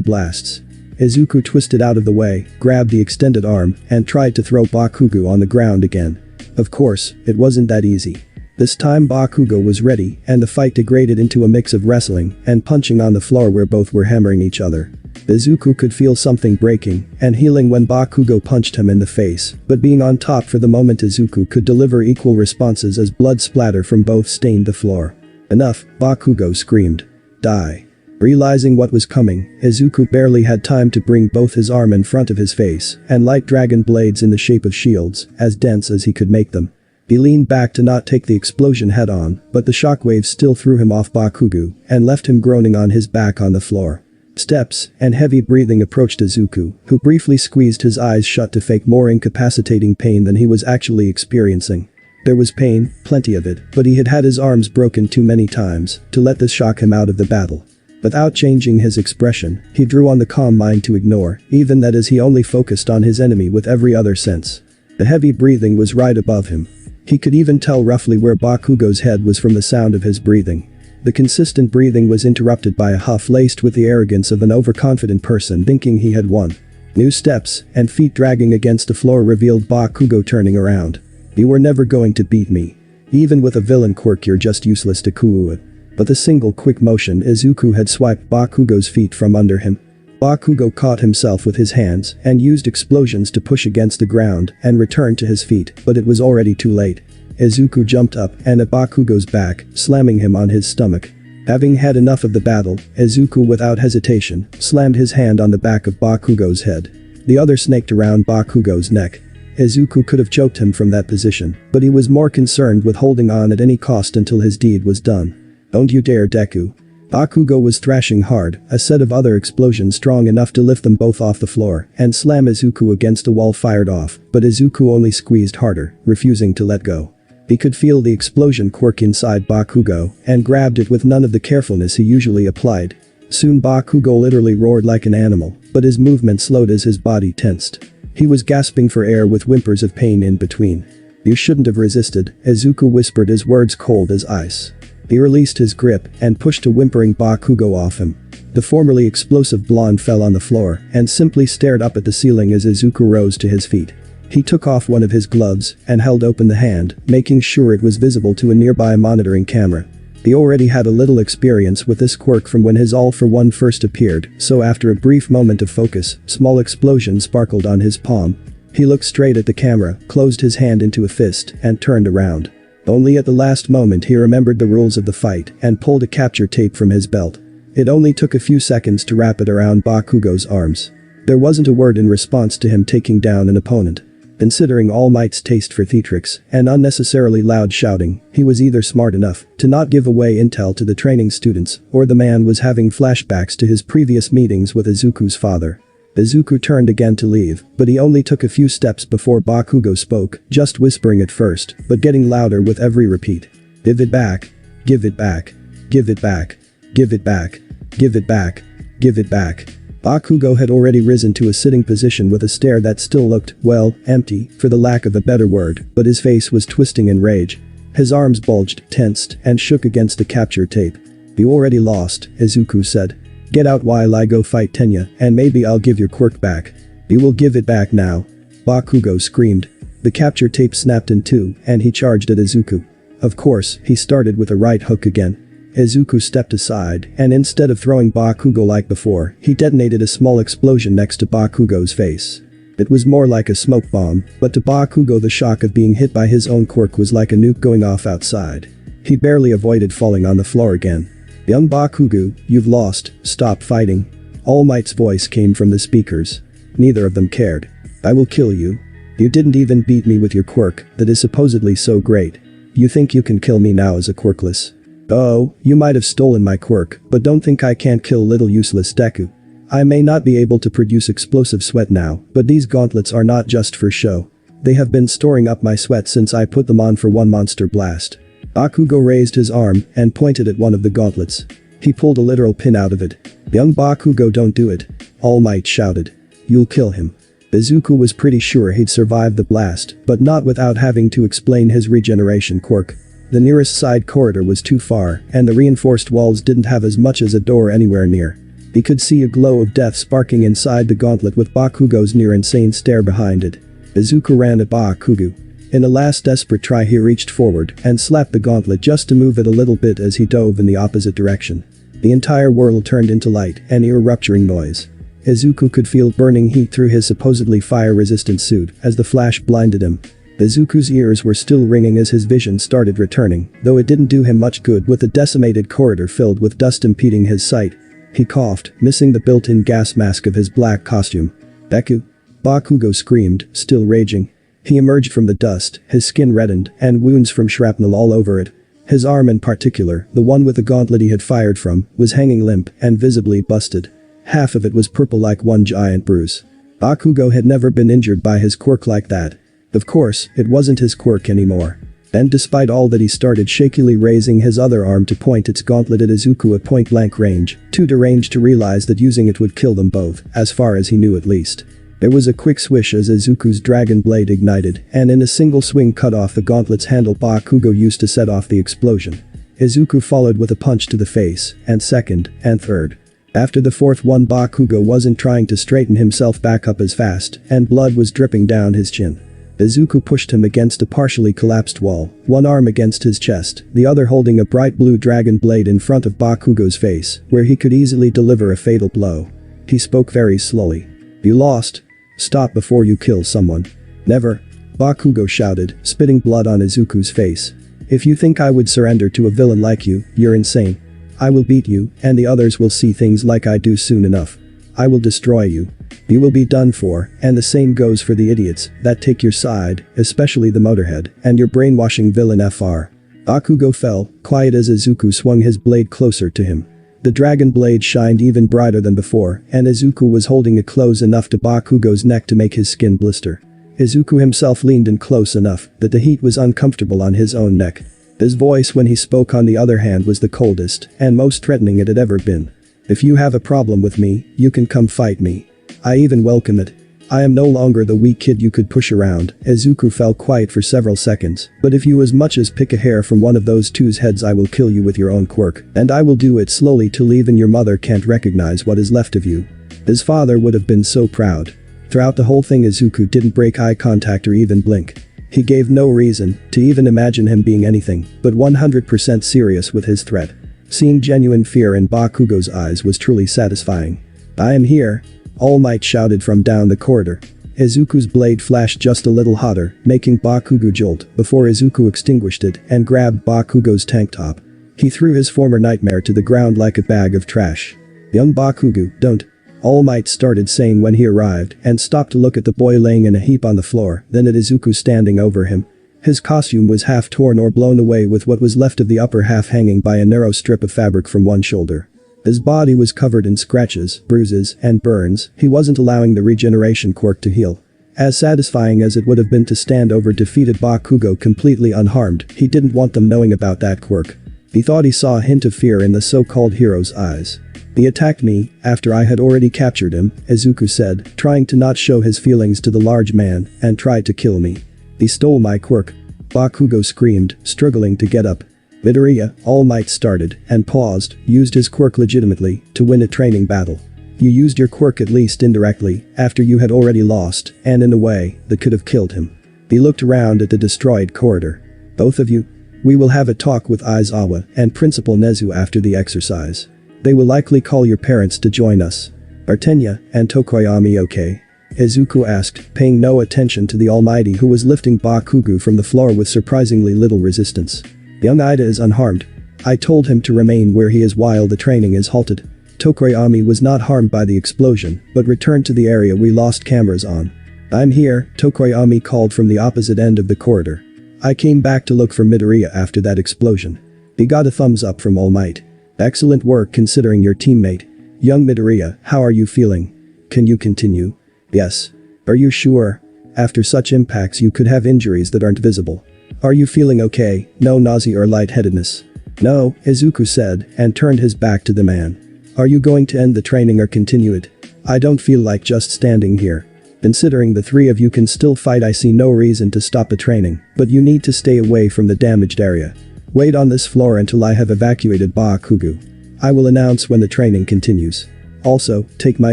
blasts. Izuku twisted out of the way, grabbed the extended arm, and tried to throw Bakugo on the ground again. Of course, it wasn't that easy. This time Bakugo was ready, and the fight degraded into a mix of wrestling and punching on the floor where both were hammering each other. Izuku could feel something breaking and healing when Bakugo punched him in the face, but being on top for the moment Izuku could deliver equal responses as blood splatter from both stained the floor. "Enough," Bakugo screamed. "Die." Realizing what was coming, Izuku barely had time to bring both his arm in front of his face and light dragon blades in the shape of shields, as dense as he could make them. He leaned back to not take the explosion head on, but the shockwaves still threw him off Bakugo and left him groaning on his back on the floor. Steps and heavy breathing approached Izuku, who briefly squeezed his eyes shut to fake more incapacitating pain than he was actually experiencing. There was pain, plenty of it, but he had had his arms broken too many times to let this shock him out of the battle. Without changing his expression, he drew on the calm mind to ignore even that as he only focused on his enemy with every other sense. The heavy breathing was right above him. He could even tell roughly where Bakugo's head was from the sound of his breathing. The consistent breathing was interrupted by a huff laced with the arrogance of an overconfident person thinking he had won. New steps and feet dragging against the floor revealed Bakugo turning around. "You were never going to beat me. Even with a villain quirk you're just useless to Kuu." But the single quick motion Izuku had swiped Bakugo's feet from under him. Bakugo caught himself with his hands and used explosions to push against the ground and return to his feet, but it was already too late. Izuku jumped up and at Bakugo's back, slamming him on his stomach. Having had enough of the battle, Izuku without hesitation slammed his hand on the back of Bakugo's head. The other snaked around Bakugo's neck. Izuku could have choked him from that position, but he was more concerned with holding on at any cost until his deed was done. "Don't you dare, Deku." Bakugo was thrashing hard, a set of other explosions strong enough to lift them both off the floor and slam Izuku against the wall fired off, but Izuku only squeezed harder, refusing to let go. He could feel the explosion quirk inside Bakugo and grabbed it with none of the carefulness he usually applied. Soon Bakugo literally roared like an animal, but his movement slowed as his body tensed. He was gasping for air with whimpers of pain in between. "You shouldn't have resisted," Izuku whispered, his words cold as ice. He released his grip and pushed a whimpering Bakugo off him. The formerly explosive blonde fell on the floor and simply stared up at the ceiling as Izuku rose to his feet. He took off one of his gloves and held open the hand, making sure it was visible to a nearby monitoring camera. He already had a little experience with this quirk from when his All-for-One first appeared, so after a brief moment of focus, small explosions sparkled on his palm. He looked straight at the camera, closed his hand into a fist, and turned around. Only at the last moment he remembered the rules of the fight and pulled a capture tape from his belt. It only took a few seconds to wrap it around Bakugo's arms. There wasn't a word in response to him taking down an opponent. Considering All Might's taste for theatrics and unnecessarily loud shouting, he was either smart enough to not give away intel to the training students, or the man was having flashbacks to his previous meetings with Izuku's father. Izuku turned again to leave, but he only took a few steps before Bakugo spoke, just whispering at first, but getting louder with every repeat. Give it back. Give it back. Give it back. Give it back. Give it back. Give it back. Bakugo had already risen to a sitting position with a stare that still looked, well, empty, for the lack of a better word, but his face was twisting in rage. His arms bulged, tensed, and shook against the capture tape. You already lost, Izuku said. Get out while I go fight Tenya, and maybe I'll give your quirk back. You will give it back now. Bakugo screamed. The capture tape snapped in two, and he charged at Izuku. Of course, he started with a right hook again. Izuku stepped aside, and instead of throwing Bakugo like before, he detonated a small explosion next to Bakugo's face. It was more like a smoke bomb, but to Bakugo the shock of being hit by his own quirk was like a nuke going off outside. He barely avoided falling on the floor again. Young Bakugo, you've lost, stop fighting. All Might's voice came from the speakers. Neither of them cared. I will kill you. You didn't even beat me with your quirk, that is supposedly so great. You think you can kill me now as a quirkless? Oh, you might have stolen my quirk, but don't think I can't kill little useless Deku. I may not be able to produce explosive sweat now, but these gauntlets are not just for show. They have been storing up my sweat since I put them on for one monster blast. Bakugo raised his arm and pointed at one of the gauntlets. He pulled a literal pin out of it. Young Bakugo, don't do it. All Might shouted. You'll kill him. Izuku was pretty sure he'd survive the blast, but not without having to explain his regeneration quirk. The nearest side corridor was too far, and the reinforced walls didn't have as much as a door anywhere near. He could see a glow of death sparking inside the gauntlet with Bakugo's near-insane stare behind it. Izuku ran at Bakugo. In a last desperate try he reached forward and slapped the gauntlet just to move it a little bit as he dove in the opposite direction. The entire world turned into light and ear-rupturing noise. Izuku could feel burning heat through his supposedly fire-resistant suit as the flash blinded him. Izuku's ears were still ringing as his vision started returning, though it didn't do him much good with the decimated corridor filled with dust impeding his sight. He coughed, missing the built-in gas mask of his black costume. Deku? Bakugo screamed, still raging. He emerged from the dust, his skin reddened, and wounds from shrapnel all over it. His arm in particular, the one with the gauntlet he had fired from, was hanging limp and visibly busted. Half of it was purple like one giant bruise. Bakugo had never been injured by his quirk like that. Of course, it wasn't his quirk anymore. And despite all that he started shakily raising his other arm to point its gauntlet at Izuku at point-blank range, too deranged to realize that using it would kill them both, as far as he knew at least. There was a quick swish as Izuku's dragon blade ignited, and in a single swing cut off the gauntlet's handle Bakugo used to set off the explosion. Izuku followed with a punch to the face, and second, and third. After the fourth one Bakugo wasn't trying to straighten himself back up as fast, and blood was dripping down his chin. Izuku pushed him against a partially collapsed wall, one arm against his chest, the other holding a bright blue dragon blade in front of Bakugo's face, where he could easily deliver a fatal blow. He spoke very slowly. You lost. Stop before you kill someone. Never. Bakugo shouted, spitting blood on Izuku's face. If you think I would surrender to a villain like you, you're insane. I will beat you, and the others will see things like I do soon enough. I will destroy you. You will be done for, and the same goes for the idiots that take your side, especially the motorhead, and your brainwashing villain FR. Bakugo fell, quiet as Izuku swung his blade closer to him. The dragon blade shined even brighter than before, and Izuku was holding it close enough to Bakugo's neck to make his skin blister. Izuku himself leaned in close enough that the heat was uncomfortable on his own neck. His voice when he spoke on the other hand was the coldest and most threatening it had ever been. If you have a problem with me, you can come fight me. I even welcome it. I am no longer the weak kid you could push around. Izuku fell quiet for several seconds, but if you as much as pick a hair from one of those two's heads I will kill you with your own quirk, and I will do it slowly till even your mother can't recognize what is left of you. His father would have been so proud. Throughout the whole thing Izuku didn't break eye contact or even blink. He gave no reason to even imagine him being anything but 100% serious with his threat. Seeing genuine fear in Bakugo's eyes was truly satisfying. I am here. All Might shouted from down the corridor. Izuku's blade flashed just a little hotter, making Bakugo jolt before Izuku extinguished it and grabbed Bakugo's tank top. He threw his former nightmare to the ground like a bag of trash. Young Bakugo, don't. All Might started saying when he arrived and stopped to look at the boy laying in a heap on the floor, then at Izuku standing over him. His costume was half torn or blown away with what was left of the upper half hanging by a narrow strip of fabric from one shoulder. His body was covered in scratches, bruises, and burns. He wasn't allowing the regeneration quirk to heal. As satisfying as it would have been to stand over defeated Bakugo completely unharmed, he didn't want them knowing about that quirk. He thought he saw a hint of fear in the so-called hero's eyes. He attacked me after I had already captured him, Izuku said, trying to not show his feelings to the large man, and tried to kill me. He stole my quirk. Bakugo screamed, struggling to get up. Midoriya, All Might started, and paused, used his quirk legitimately, to win a training battle. You used your quirk at least indirectly, after you had already lost, and in a way, that could have killed him. He looked around at the destroyed corridor. Both of you? We will have a talk with Aizawa and Principal Nezu after the exercise. They will likely call your parents to join us. Are Tenya and Tokoyami okay? Izuku asked, paying no attention to the Almighty who was lifting Bakugo from the floor with surprisingly little resistance. Young Ida is unharmed. I told him to remain where he is while the training is halted. Tokoyami was not harmed by the explosion, but returned to the area we lost cameras on. I'm here, Tokoyami called from the opposite end of the corridor. I came back to look for Midoriya after that explosion. He got a thumbs up from All Might. Excellent work considering your teammate. Young Midoriya, how are you feeling? Can you continue? Yes. Are you sure? After such impacts you could have injuries that aren't visible. Are you feeling okay? No nausea or lightheadedness? No, Izuku said, and turned his back to the man. Are you going to end the training or continue it? I don't feel like just standing here. Considering the three of you can still fight, I see no reason to stop the training, but you need to stay away from the damaged area. Wait on this floor until I have evacuated Bakugo. I will announce when the training continues. Also, take my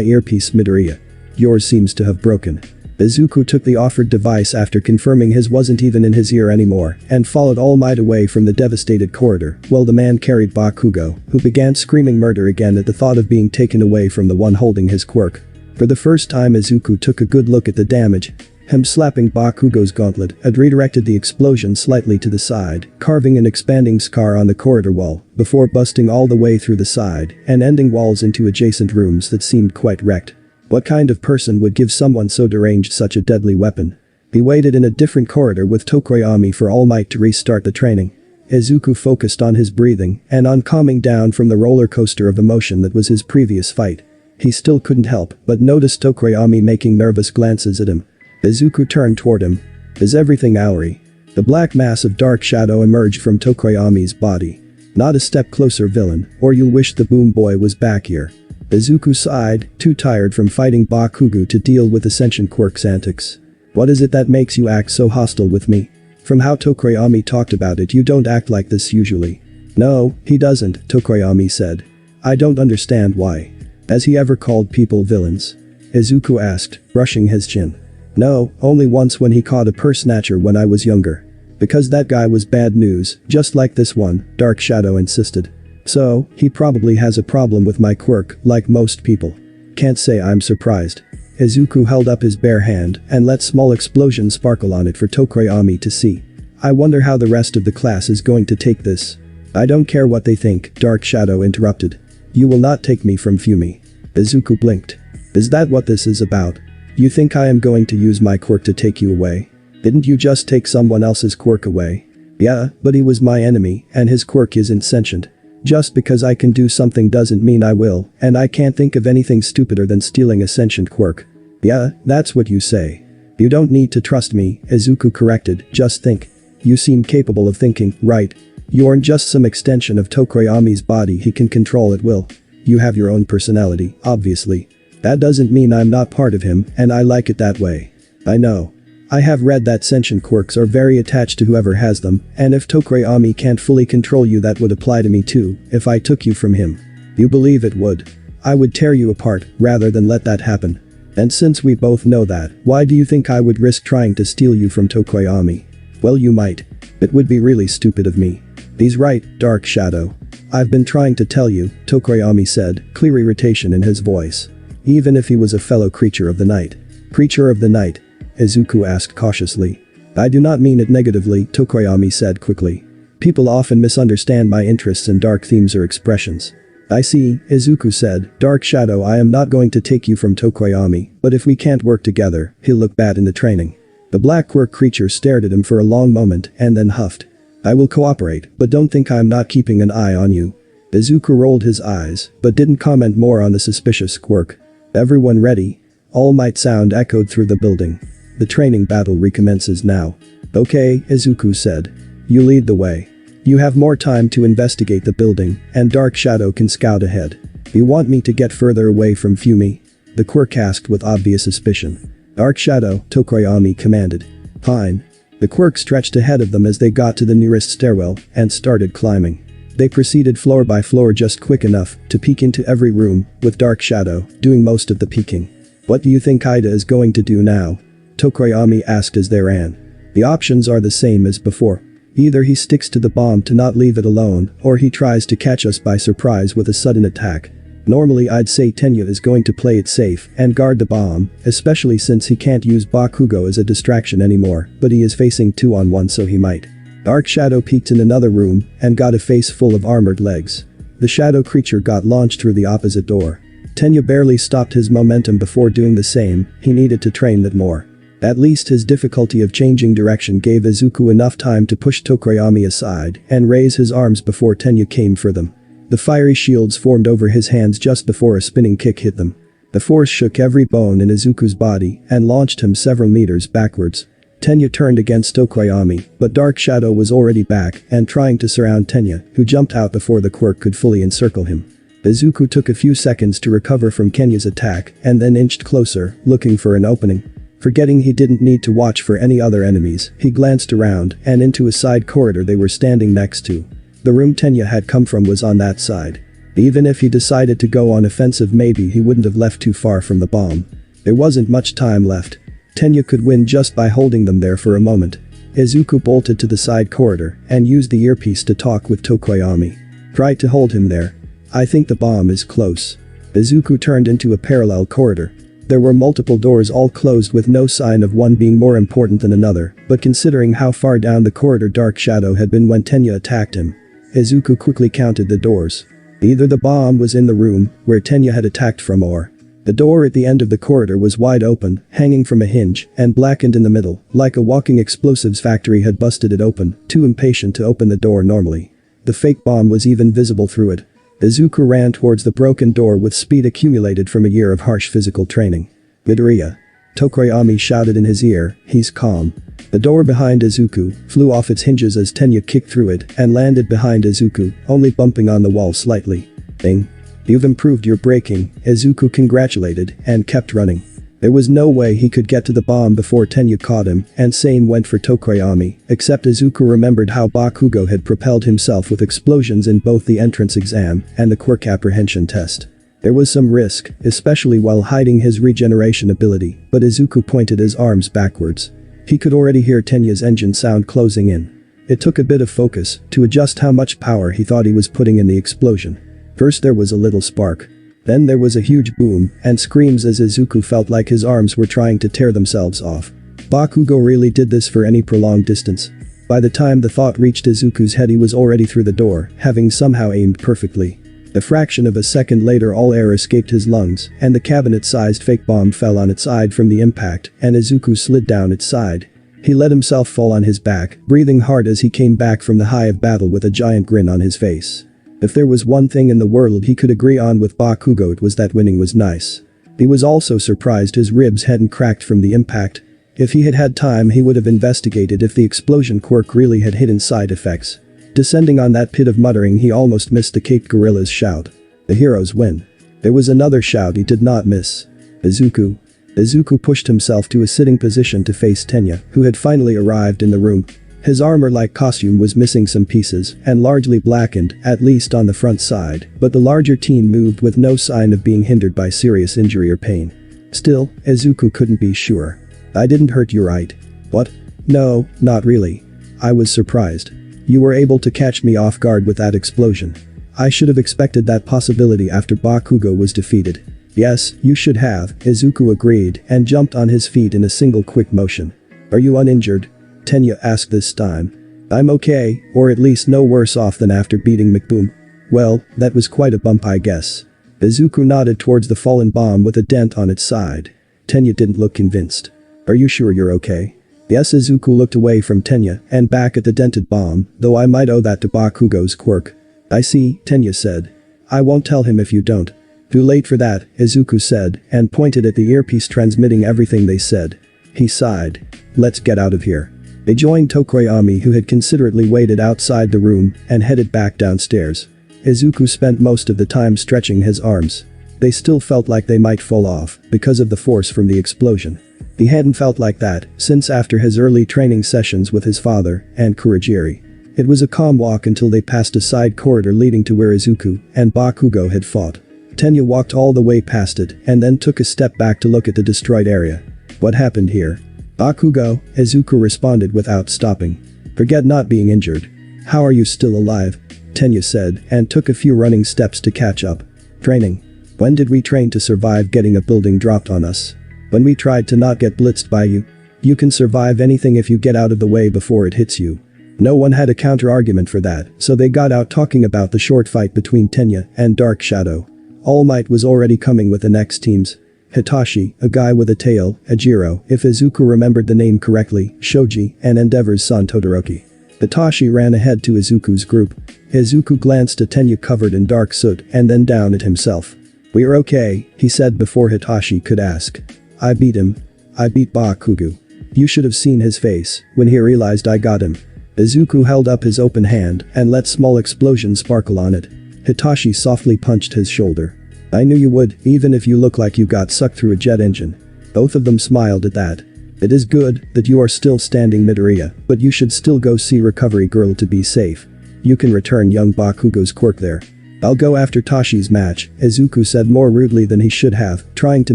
earpiece, Midoriya. Yours seems to have broken. Izuku took the offered device after confirming his wasn't even in his ear anymore, and followed All Might away from the devastated corridor, while the man carried Bakugo, who began screaming murder again at the thought of being taken away from the one holding his quirk. For the first time Izuku took a good look at the damage. Him slapping Bakugo's gauntlet had redirected the explosion slightly to the side, carving an expanding scar on the corridor wall, before busting all the way through the side and ending walls into adjacent rooms that seemed quite wrecked. What kind of person would give someone so deranged such a deadly weapon? He waited in a different corridor with Tokoyami for All Might to restart the training. Izuku focused on his breathing and on calming down from the roller coaster of emotion that was his previous fight. He still couldn't help but notice Tokoyami making nervous glances at him. Izuku turned toward him. Is everything Aoi? The black mass of dark shadow emerged from Tokoyami's body. Not a step closer, villain, or you'll wish the boom boy was back here. Izuku sighed, too tired from fighting Bakugo to deal with Ascension Quirk's antics. What is it that makes you act so hostile with me? From how Tokoyami talked about it, you don't act like this usually. No, he doesn't, Tokoyami said. I don't understand why. Has he ever called people villains? Izuku asked, brushing his chin. No, only once when he caught a purse snatcher when I was younger. Because that guy was bad news, just like this one, Dark Shadow insisted. So, he probably has a problem with my quirk, like most people. Can't say I'm surprised. Izuku held up his bare hand and let small explosions sparkle on it for Tokoyami to see. I wonder how the rest of the class is going to take this. I don't care what they think, Dark Shadow interrupted. You will not take me from Fumi. Izuku blinked. Is that what this is about? You think I am going to use my quirk to take you away? Didn't you just take someone else's quirk away? Yeah, but he was my enemy and his quirk isn't sentient. Just because I can do something doesn't mean I will, and I can't think of anything stupider than stealing a sentient quirk. Yeah, that's what you say. You don't need to trust me, Izuku corrected, just think. You seem capable of thinking, right? You aren't just some extension of Tokoyami's body he can control at will. You have your own personality, obviously. That doesn't mean I'm not part of him, and I like it that way. I know. I have read that sentient quirks are very attached to whoever has them, and if Tokoyami can't fully control you, that would apply to me too, if I took you from him. You believe it would? I would tear you apart, rather than let that happen. And since we both know that, why do you think I would risk trying to steal you from Tokoyami? Well, you might. It would be really stupid of me. He's right, Dark Shadow. I've been trying to tell you, Tokoyami said, clear irritation in his voice. Even if he was a fellow creature of the night. Creature of the night? Izuku asked cautiously. I do not mean it negatively, Tokoyami said quickly. People often misunderstand my interests in dark themes or expressions. I see, Izuku said. Dark Shadow, I am not going to take you from Tokoyami, but if we can't work together, he'll look bad in the training. The black quirk creature stared at him for a long moment and then huffed. I will cooperate, but don't think I'm not keeping an eye on you. Izuku rolled his eyes, but didn't comment more on the suspicious quirk. Everyone ready? All Might sound echoed through the building. The training battle recommences now. Okay, Izuku said. You lead the way. You have more time to investigate the building, and Dark Shadow can scout ahead. You want me to get further away from Fumi? The quirk asked with obvious suspicion. Dark Shadow, Tokoyami commanded. Fine. The quirk stretched ahead of them as they got to the nearest stairwell and started climbing. They proceeded floor by floor just quick enough to peek into every room, with Dark Shadow doing most of the peeking. What do you think Ida is going to do now? Tokoyami asked as they ran. The options are the same as before. Either he sticks to the bomb to not leave it alone, or he tries to catch us by surprise with a sudden attack. Normally I'd say Tenya is going to play it safe and guard the bomb, especially since he can't use Bakugo as a distraction anymore, but he is facing 2-on-1 so he might. Dark Shadow peeked in another room and got a face full of armored legs. The shadow creature got launched through the opposite door. Tenya barely stopped his momentum before doing the same. He needed to train that more. At least his difficulty of changing direction gave Izuku enough time to push Tokoyami aside and raise his arms before Tenya came for them. The fiery shields formed over his hands just before a spinning kick hit them. The force shook every bone in Izuku's body and launched him several meters backwards. Tenya turned against Tokoyami, but Dark Shadow was already back and trying to surround Tenya, who jumped out before the quirk could fully encircle him. Izuku took a few seconds to recover from Tenya's attack and then inched closer, looking for an opening. Forgetting he didn't need to watch for any other enemies, he glanced around and into a side corridor they were standing next to. The room Tenya had come from was on that side. Even if he decided to go on offensive, maybe he wouldn't have left too far from the bomb. There wasn't much time left. Tenya could win just by holding them there for a moment. Izuku bolted to the side corridor and used the earpiece to talk with Tokoyami. Try to hold him there. I think the bomb is close. Izuku turned into a parallel corridor. There were multiple doors all closed with no sign of one being more important than another, but considering how far down the corridor Dark Shadow had been when Tenya attacked him, Izuku quickly counted the doors. Either the bomb was in the room where Tenya had attacked from, or the door at the end of the corridor was wide open, hanging from a hinge, and blackened in the middle, like a walking explosives factory had busted it open, too impatient to open the door normally. The fake bomb was even visible through it. Izuku ran towards the broken door with speed accumulated from a year of harsh physical training. Midoriya. Tokoyami shouted in his ear. He's calm. The door behind Izuku flew off its hinges as Tenya kicked through it and landed behind Izuku, only bumping on the wall slightly. Bing. You've improved your braking, Izuku congratulated and kept running. There was no way he could get to the bomb before Tenya caught him, and same went for Tokoyami, except Izuku remembered how Bakugo had propelled himself with explosions in both the entrance exam and the quirk apprehension test. There was some risk, especially while hiding his regeneration ability, but Izuku pointed his arms backwards. He could already hear Tenya's engine sound closing in. It took a bit of focus to adjust how much power he thought he was putting in the explosion. First there was a little spark. Then there was a huge boom and screams as Izuku felt like his arms were trying to tear themselves off. Bakugo really did this for any prolonged distance. By the time the thought reached Izuku's head, he was already through the door, having somehow aimed perfectly. A fraction of a second later, all air escaped his lungs, and the cabinet-sized fake bomb fell on its side from the impact, and Izuku slid down its side. He let himself fall on his back, breathing hard as he came back from the high of battle with a giant grin on his face. If there was one thing in the world he could agree on with Bakugo, it was that winning was nice. He was also surprised his ribs hadn't cracked from the impact. If he had had time, he would have investigated if the explosion quirk really had hidden side effects. Descending on that pit of muttering, he almost missed the caped gorilla's shout. The heroes win. There was another shout he did not miss. Izuku. Izuku pushed himself to a sitting position to face Tenya, who had finally arrived in the room. His armor-like costume was missing some pieces and largely blackened, at least on the front side, but the larger team moved with no sign of being hindered by serious injury or pain. Still, Izuku couldn't be sure. I didn't hurt you, right? What? No, not really. I was surprised. You were able to catch me off guard with that explosion. I should have expected that possibility after Bakugo was defeated. Yes, you should have, Izuku agreed and jumped on his feet in a single quick motion. Are you uninjured? Tenya asked this time. I'm okay, or at least no worse off than after beating McBoom. Well, that was quite a bump I guess. Izuku nodded towards the fallen bomb with a dent on its side. Tenya didn't look convinced. Are you sure you're okay? Yes, Izuku looked away from Tenya and back at the dented bomb, though I might owe that to Bakugo's quirk. I see, Tenya said. I won't tell him if you don't. Too late for that, Izuku said and pointed at the earpiece transmitting everything they said. He sighed. Let's get out of here. They joined Tokoyami, who had considerately waited outside the room, and headed back downstairs. Izuku spent most of the time stretching his arms. They still felt like they might fall off because of the force from the explosion. He hadn't felt like that since after his early training sessions with his father and Kurogiri. It was a calm walk until they passed a side corridor leading to where Izuku and Bakugo had fought. Tenya walked all the way past it and then took a step back to look at the destroyed area. What happened here? Bakugo, Izuku responded without stopping. Forget not being injured. How are you still alive? Tenya said and took a few running steps to catch up. Training. When did we train to survive getting a building dropped on us? When we tried to not get blitzed by you. You can survive anything if you get out of the way before it hits you. No one had a counter-argument for that, so they got out talking about the short fight between Tenya and Dark Shadow. All Might was already coming with the next teams. Hitachi, a guy with a tail, Ajiro, if Izuku remembered the name correctly, Shoji, and Endeavor's son Todoroki. Hitachi ran ahead to Izuku's group. Izuku glanced at Tenya covered in dark soot and then down at himself. We're okay, he said before Hitachi could ask. I beat him. I beat Bakugo. You should have seen his face when he realized I got him. Izuku held up his open hand and let small explosions sparkle on it. Hitachi softly punched his shoulder. I knew you would, even if you look like you got sucked through a jet engine. Both of them smiled at that. It is good that you are still standing Midoriya, but you should still go see Recovery Girl to be safe. You can return young Bakugo's quirk there. I'll go after Tashi's match, Izuku said more rudely than he should have, trying to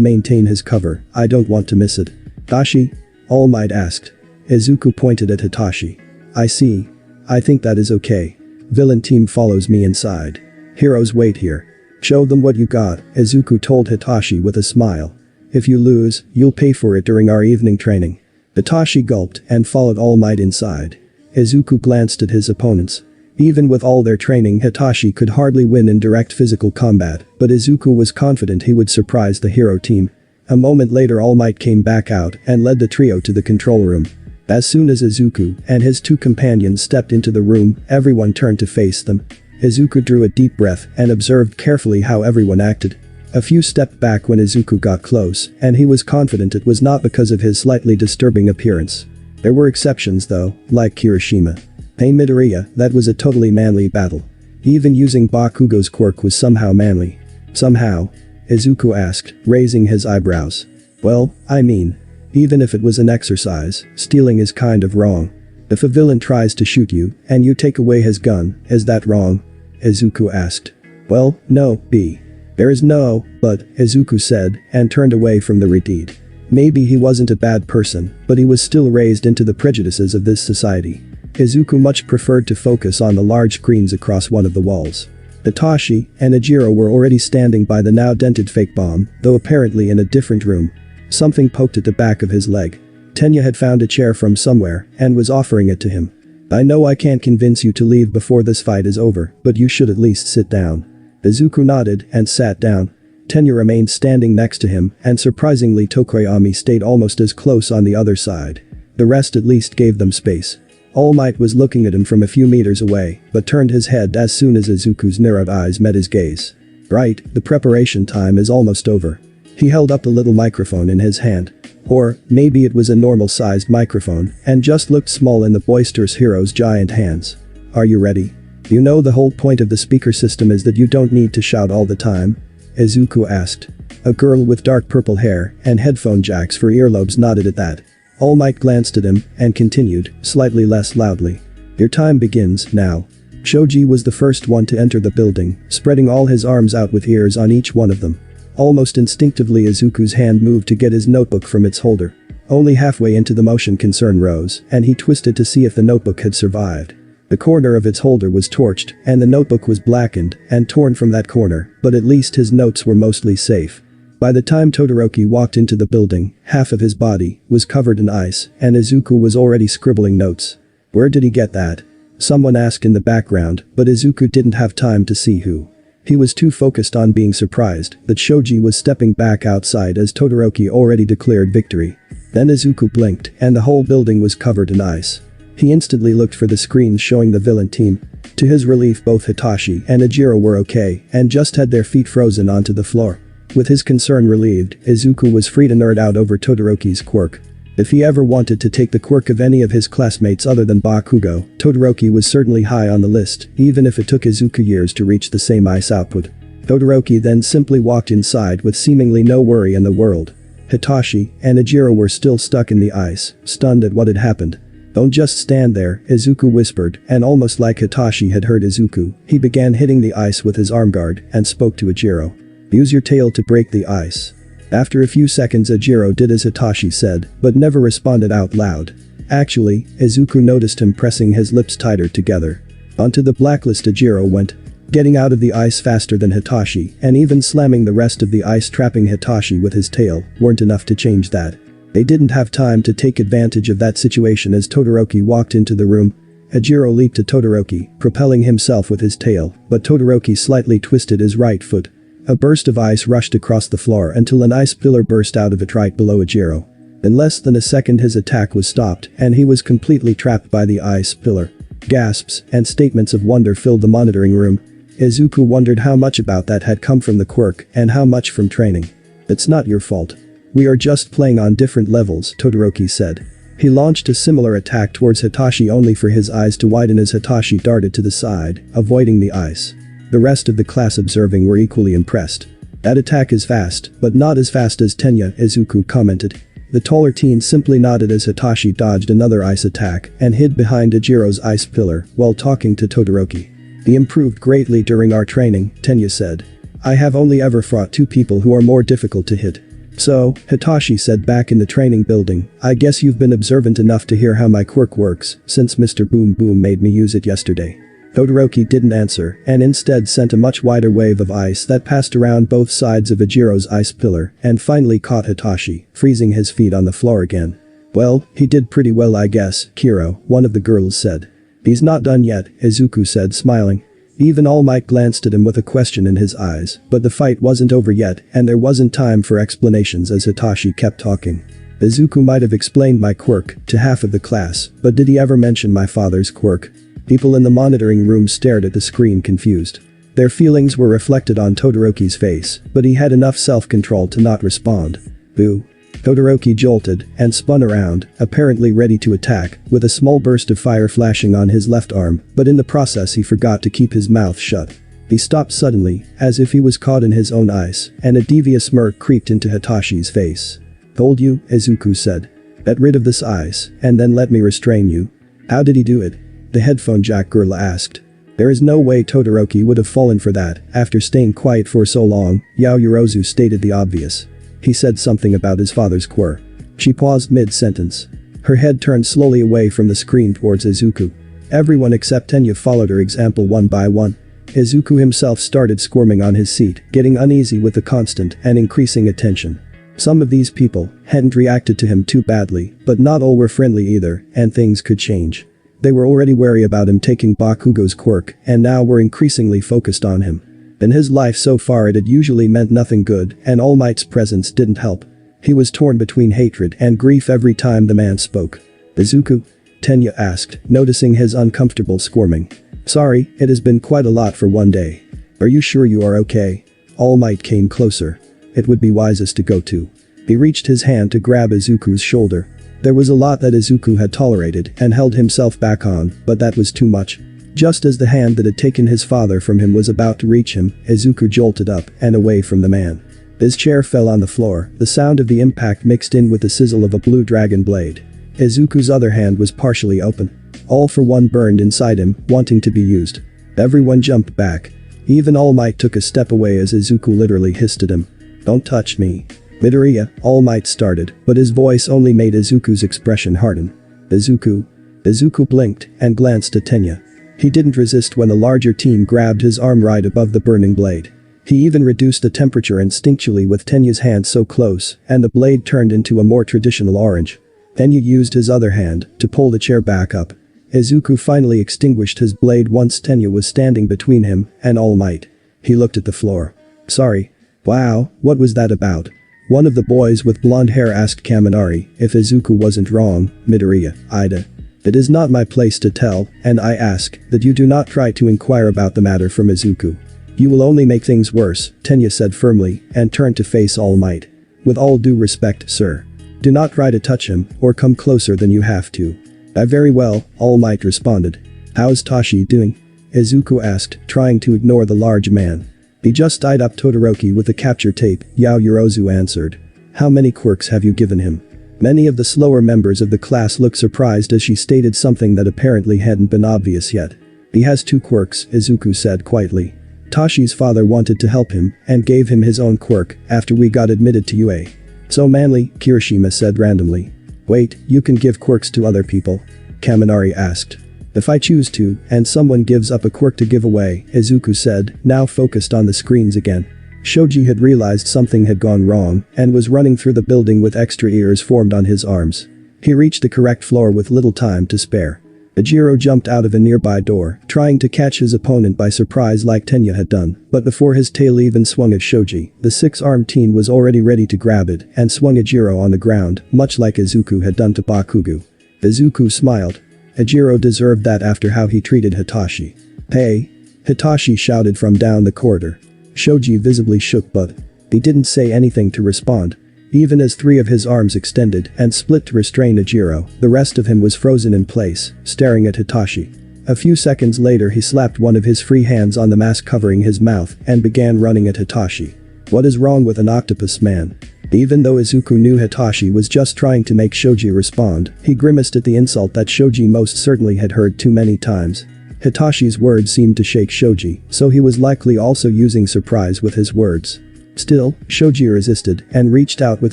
maintain his cover. I don't want to miss it. Tashi? All Might asked. Izuku pointed at Hitachi. I see. I think that is okay. Villain team follows me inside. Heroes wait here. Show them what you got, Izuku told Hitachi with a smile. If you lose, you'll pay for it during our evening training. Hitachi gulped and followed All Might inside. Izuku glanced at his opponents. Even with all their training, Hitachi could hardly win in direct physical combat, but Izuku was confident he would surprise the hero team. A moment later All Might came back out and led the trio to the control room. As soon as Izuku and his two companions stepped into the room, everyone turned to face them. Izuku drew a deep breath and observed carefully how everyone acted. A few stepped back when Izuku got close, and he was confident it was not because of his slightly disturbing appearance. There were exceptions though, like Kirishima. Hey Midoriya, that was a totally manly battle. Even using Bakugo's quirk was somehow manly. Somehow? Izuku asked, raising his eyebrows. Well, I mean, even if it was an exercise, stealing is kind of wrong. If a villain tries to shoot you, and you take away his gun, is that wrong? Izuku asked. Well, no, B. There is no, but, Izuku said, and turned away from the redeed. Maybe he wasn't a bad person, but he was still raised into the prejudices of this society. Izuku much preferred to focus on the large screens across one of the walls. Hitachi and Ajiro were already standing by the now dented fake bomb, though apparently in a different room. Something poked at the back of his leg. Tenya had found a chair from somewhere and was offering it to him. I know I can't convince you to leave before this fight is over, but you should at least sit down. Izuku nodded and sat down. Tenya remained standing next to him, and surprisingly Tokoyami stayed almost as close on the other side. The rest at least gave them space. All Might was looking at him from a few meters away, but turned his head as soon as Izuku's narrowed eyes met his gaze. Right, the preparation time is almost over. He held up a little microphone in his hand. Or, maybe it was a normal-sized microphone, and just looked small in the boisterous hero's giant hands. Are you ready? You know the whole point of the speaker system is that you don't need to shout all the time? Izuku asked. A girl with dark purple hair and headphone jacks for earlobes nodded at that. All Might glanced at him and continued, slightly less loudly. Your time begins now. Shoji was the first one to enter the building, spreading all his arms out with ears on each one of them. Almost instinctively Izuku's hand moved to get his notebook from its holder. Only halfway into the motion concern rose, and he twisted to see if the notebook had survived. The corner of its holder was torched, and the notebook was blackened and torn from that corner, but at least his notes were mostly safe. By the time Todoroki walked into the building, half of his body was covered in ice, and Izuku was already scribbling notes. Where did he get that? Someone asked in the background, but Izuku didn't have time to see who. He was too focused on being surprised that Shoji was stepping back outside as Todoroki already declared victory. Then Izuku blinked and the whole building was covered in ice. He instantly looked for the screens showing the villain team. To his relief, both Hitachi and Ejiro were okay and just had their feet frozen onto the floor. With his concern relieved, Izuku was free to nerd out over Todoroki's quirk. If he ever wanted to take the quirk of any of his classmates other than Bakugo, Todoroki was certainly high on the list, even if it took Izuku years to reach the same ice output. Todoroki then simply walked inside with seemingly no worry in the world. Hitachi and Ejiro were still stuck in the ice, stunned at what had happened. "Don't just stand there," Izuku whispered, and almost like Hitachi had heard Izuku, he began hitting the ice with his arm guard and spoke to Ejiro. "Use your tail to break the ice." After a few seconds Ejiro did as Hitachi said, but never responded out loud. Actually, Izuku noticed him pressing his lips tighter together. Onto the blacklist Ejiro went, getting out of the ice faster than Hitachi, and even slamming the rest of the ice trapping Hitachi with his tail weren't enough to change that. They didn't have time to take advantage of that situation as Todoroki walked into the room. Ejiro leaped to Todoroki, propelling himself with his tail, but Todoroki slightly twisted his right foot. A burst of ice rushed across the floor until an ice pillar burst out of it right below Ejiro. In less than a second his attack was stopped and he was completely trapped by the ice pillar. Gasps and statements of wonder filled the monitoring room. Izuku wondered how much about that had come from the quirk and how much from training. "It's not your fault. We are just playing on different levels," Todoroki said. He launched a similar attack towards Hitachi only for his eyes to widen as Hitachi darted to the side, avoiding the ice. The rest of the class observing were equally impressed. "That attack is fast, but not as fast as Tenya," Izuku commented. The taller teen simply nodded as Hitachi dodged another ice attack and hid behind Ejiro's ice pillar while talking to Todoroki. "He improved greatly during our training," Tenya said. "I have only ever fought two people who are more difficult to hit." "So," Hitachi said back in the training building, "I guess you've been observant enough to hear how my quirk works, since Mr. Boom Boom made me use it yesterday." Todoroki didn't answer and instead sent a much wider wave of ice that passed around both sides of Ejiro's ice pillar and finally caught Hitachi, freezing his feet on the floor again. "Well, he did pretty well I guess, Kiro," one of the girls said. "He's not done yet," Izuku said smiling. Even All Might glanced at him with a question in his eyes, but the fight wasn't over yet and there wasn't time for explanations as Hitachi kept talking. "Izuku might have explained my quirk to half of the class, but did he ever mention my father's quirk?" People in the monitoring room stared at the screen confused. Their feelings were reflected on Todoroki's face, but he had enough self-control to not respond. "Boo." Todoroki jolted and spun around, apparently ready to attack, with a small burst of fire flashing on his left arm, but in the process he forgot to keep his mouth shut. He stopped suddenly, as if he was caught in his own ice, and a devious smirk creeped into Hitachi's face. "Told you," Izuku said. "Get rid of this ice, and then let me restrain you." "How did he do it?" the headphone jack girl asked. "There is no way Todoroki would have fallen for that after staying quiet for so long," Yaoyorozu stated the obvious. "He said something about his father's quirk." She paused mid-sentence. Her head turned slowly away from the screen towards Izuku. Everyone except Tenya followed her example one by one. Izuku himself started squirming on his seat, getting uneasy with the constant and increasing attention. Some of these people hadn't reacted to him too badly, but not all were friendly either, and things could change. They were already wary about him taking Bakugo's quirk and now were increasingly focused on him. In his life so far it had usually meant nothing good and All Might's presence didn't help. He was torn between hatred and grief every time the man spoke. "Izuku?" Tenya asked, noticing his uncomfortable squirming. "Sorry, it has been quite a lot for one day. Are you sure you are okay?" All Might came closer. "It would be wisest to go too." He reached his hand to grab Izuku's shoulder. There was a lot that Izuku had tolerated and held himself back on, but that was too much. Just as the hand that had taken his father from him was about to reach him, Izuku jolted up and away from the man. His chair fell on the floor, the sound of the impact mixed in with the sizzle of a blue dragon blade. Izuku's other hand was partially open. All for one burned inside him, wanting to be used. Everyone jumped back. Even All Might took a step away as Izuku literally hissed at him. "Don't touch me." "Midoriya," All Might started, but his voice only made Izuku's expression harden. "Izuku?" Izuku blinked and glanced at Tenya. He didn't resist when a larger team grabbed his arm right above the burning blade. He even reduced the temperature instinctually with Tenya's hand so close, and the blade turned into a more traditional orange. Tenya used his other hand to pull the chair back up. Izuku finally extinguished his blade once Tenya was standing between him and All Might. He looked at the floor. Sorry. Wow, what was that about? One of the boys with blonde hair asked Kaminari if Izuku wasn't wrong. Midoriya, Ida. It is not my place to tell, and I ask that you do not try to inquire about the matter from Izuku. You will only make things worse, Tenya said firmly, and turned to face All Might. With all due respect, sir. Do not try to touch him, or come closer than you have to. Very well, All Might responded. How's Tashi doing? Izuku asked, trying to ignore the large man. He just tied up Todoroki with the capture tape, Yaoyorozu answered. How many quirks have you given him? Many of the slower members of the class looked surprised as she stated something that apparently hadn't been obvious yet. He has 2 quirks, Izuku said quietly. Tashi's father wanted to help him and gave him his own quirk after we got admitted to UA. So manly, Kirishima said randomly. Wait, you can give quirks to other people? Kaminari asked. If I choose to, and someone gives up a quirk to give away, Izuku said, now focused on the screens again. Shoji had realized something had gone wrong and was running through the building with extra ears formed on his arms. He reached the correct floor with little time to spare. Ejiro jumped out of a nearby door, trying to catch his opponent by surprise like Tenya had done, but before his tail even swung at Shoji, the 6-armed teen was already ready to grab it and swung Ejiro on the ground, much like Izuku had done to Bakugo. Izuku smiled. Ejiro deserved that after how he treated Hitachi. Hey! Hitachi shouted from down the corridor. Shoji visibly shook but he didn't say anything to respond. Even as 3 of his arms extended and split to restrain Ejiro, the rest of him was frozen in place, staring at Hitachi. A few seconds later he slapped one of his free hands on the mask covering his mouth and began running at Hitachi. What is wrong with an octopus man? Even though Izuku knew Hitachi was just trying to make Shoji respond, he grimaced at the insult that Shoji most certainly had heard too many times. Hitachi's words seemed to shake Shoji, so he was likely also using surprise with his words. Still, Shoji resisted and reached out with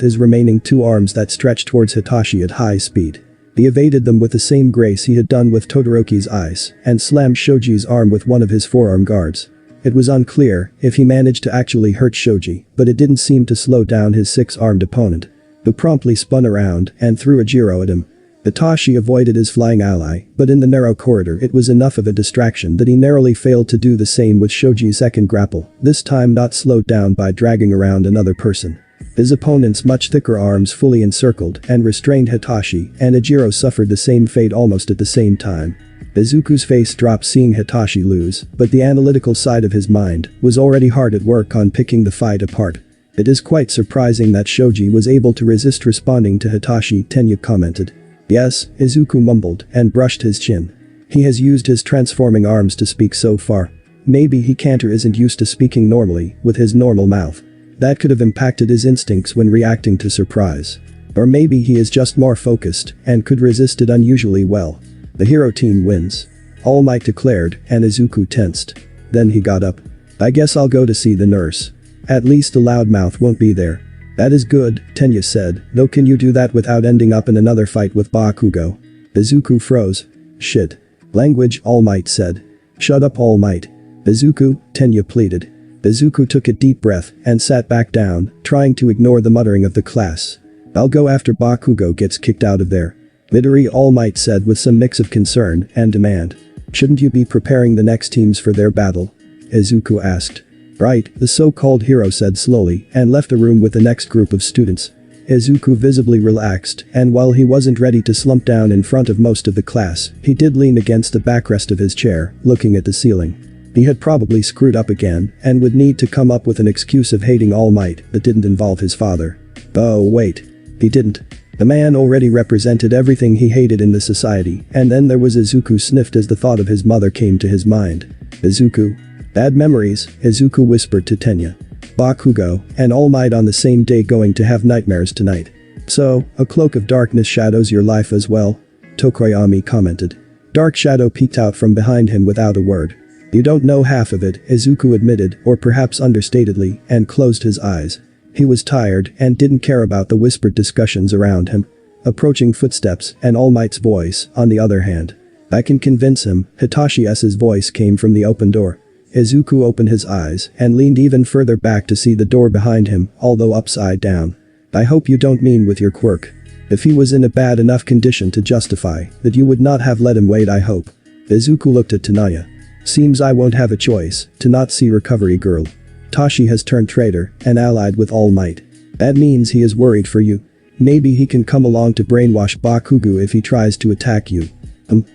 his remaining 2 arms that stretched towards Hitachi at high speed. He evaded them with the same grace he had done with Todoroki's eyes and slammed Shoji's arm with one of his forearm guards. It was unclear if he managed to actually hurt Shoji, but it didn't seem to slow down his 6-armed opponent, who promptly spun around and threw Ejiro at him. Hitachi avoided his flying ally, but in the narrow corridor it was enough of a distraction that he narrowly failed to do the same with Shoji's second grapple, this time not slowed down by dragging around another person. His opponent's much thicker arms fully encircled and restrained Hitachi, and Ejiro suffered the same fate almost at the same time. Izuku's face dropped seeing Hitachi lose, but the analytical side of his mind was already hard at work on picking the fight apart. It is quite surprising that Shoji was able to resist responding to Hitachi, Tenya commented. Yes, Izuku mumbled and brushed his chin. He has used his transforming arms to speak so far. Maybe he can't or isn't used to speaking normally with his normal mouth. That could have impacted his instincts when reacting to surprise. Or maybe he is just more focused and could resist it unusually well. The hero team wins. All Might declared, and Izuku tensed. Then he got up. I guess I'll go to see the nurse. At least the loudmouth won't be there. That is good, Tenya said, though can you do that without ending up in another fight with Bakugo? Izuku froze. Shit. Language, All Might said. Shut up, All Might. Izuku, Tenya pleaded. Izuku took a deep breath and sat back down, trying to ignore the muttering of the class. I'll go after Bakugo gets kicked out of there. Midori, All Might said with some mix of concern and demand. Shouldn't you be preparing the next teams for their battle? Izuku asked. Right, the so-called hero said slowly and left the room with the next group of students. Izuku visibly relaxed, and while he wasn't ready to slump down in front of most of the class, he did lean against the backrest of his chair, looking at the ceiling. He had probably screwed up again and would need to come up with an excuse of hating All Might that didn't involve his father. Oh wait. He didn't. The man already represented everything he hated in the society, and then there was Izuku sniffed as the thought of his mother came to his mind. Izuku. Bad memories, Izuku whispered to Tenya. Bakugo and All Might on the same day going to have nightmares tonight. So, a cloak of darkness shadows your life as well? Tokoyami commented. Dark shadow peeked out from behind him without a word. You don't know half of it, Izuku admitted, or perhaps understatedly, and closed his eyes. He was tired and didn't care about the whispered discussions around him. Approaching footsteps and All Might's voice, on the other hand. I can convince him, Hitachi's voice came from the open door. Izuku opened his eyes and leaned even further back to see the door behind him, although upside down. I hope you don't mean with your quirk. If he was in a bad enough condition to justify that, you would not have let him wait, I hope. Izuku looked at Tanaya. Seems I won't have a choice to not see Recovery Girl. Tashi has turned traitor and allied with All Might. That means he is worried for you. Maybe he can come along to brainwash Bakugo if he tries to attack you.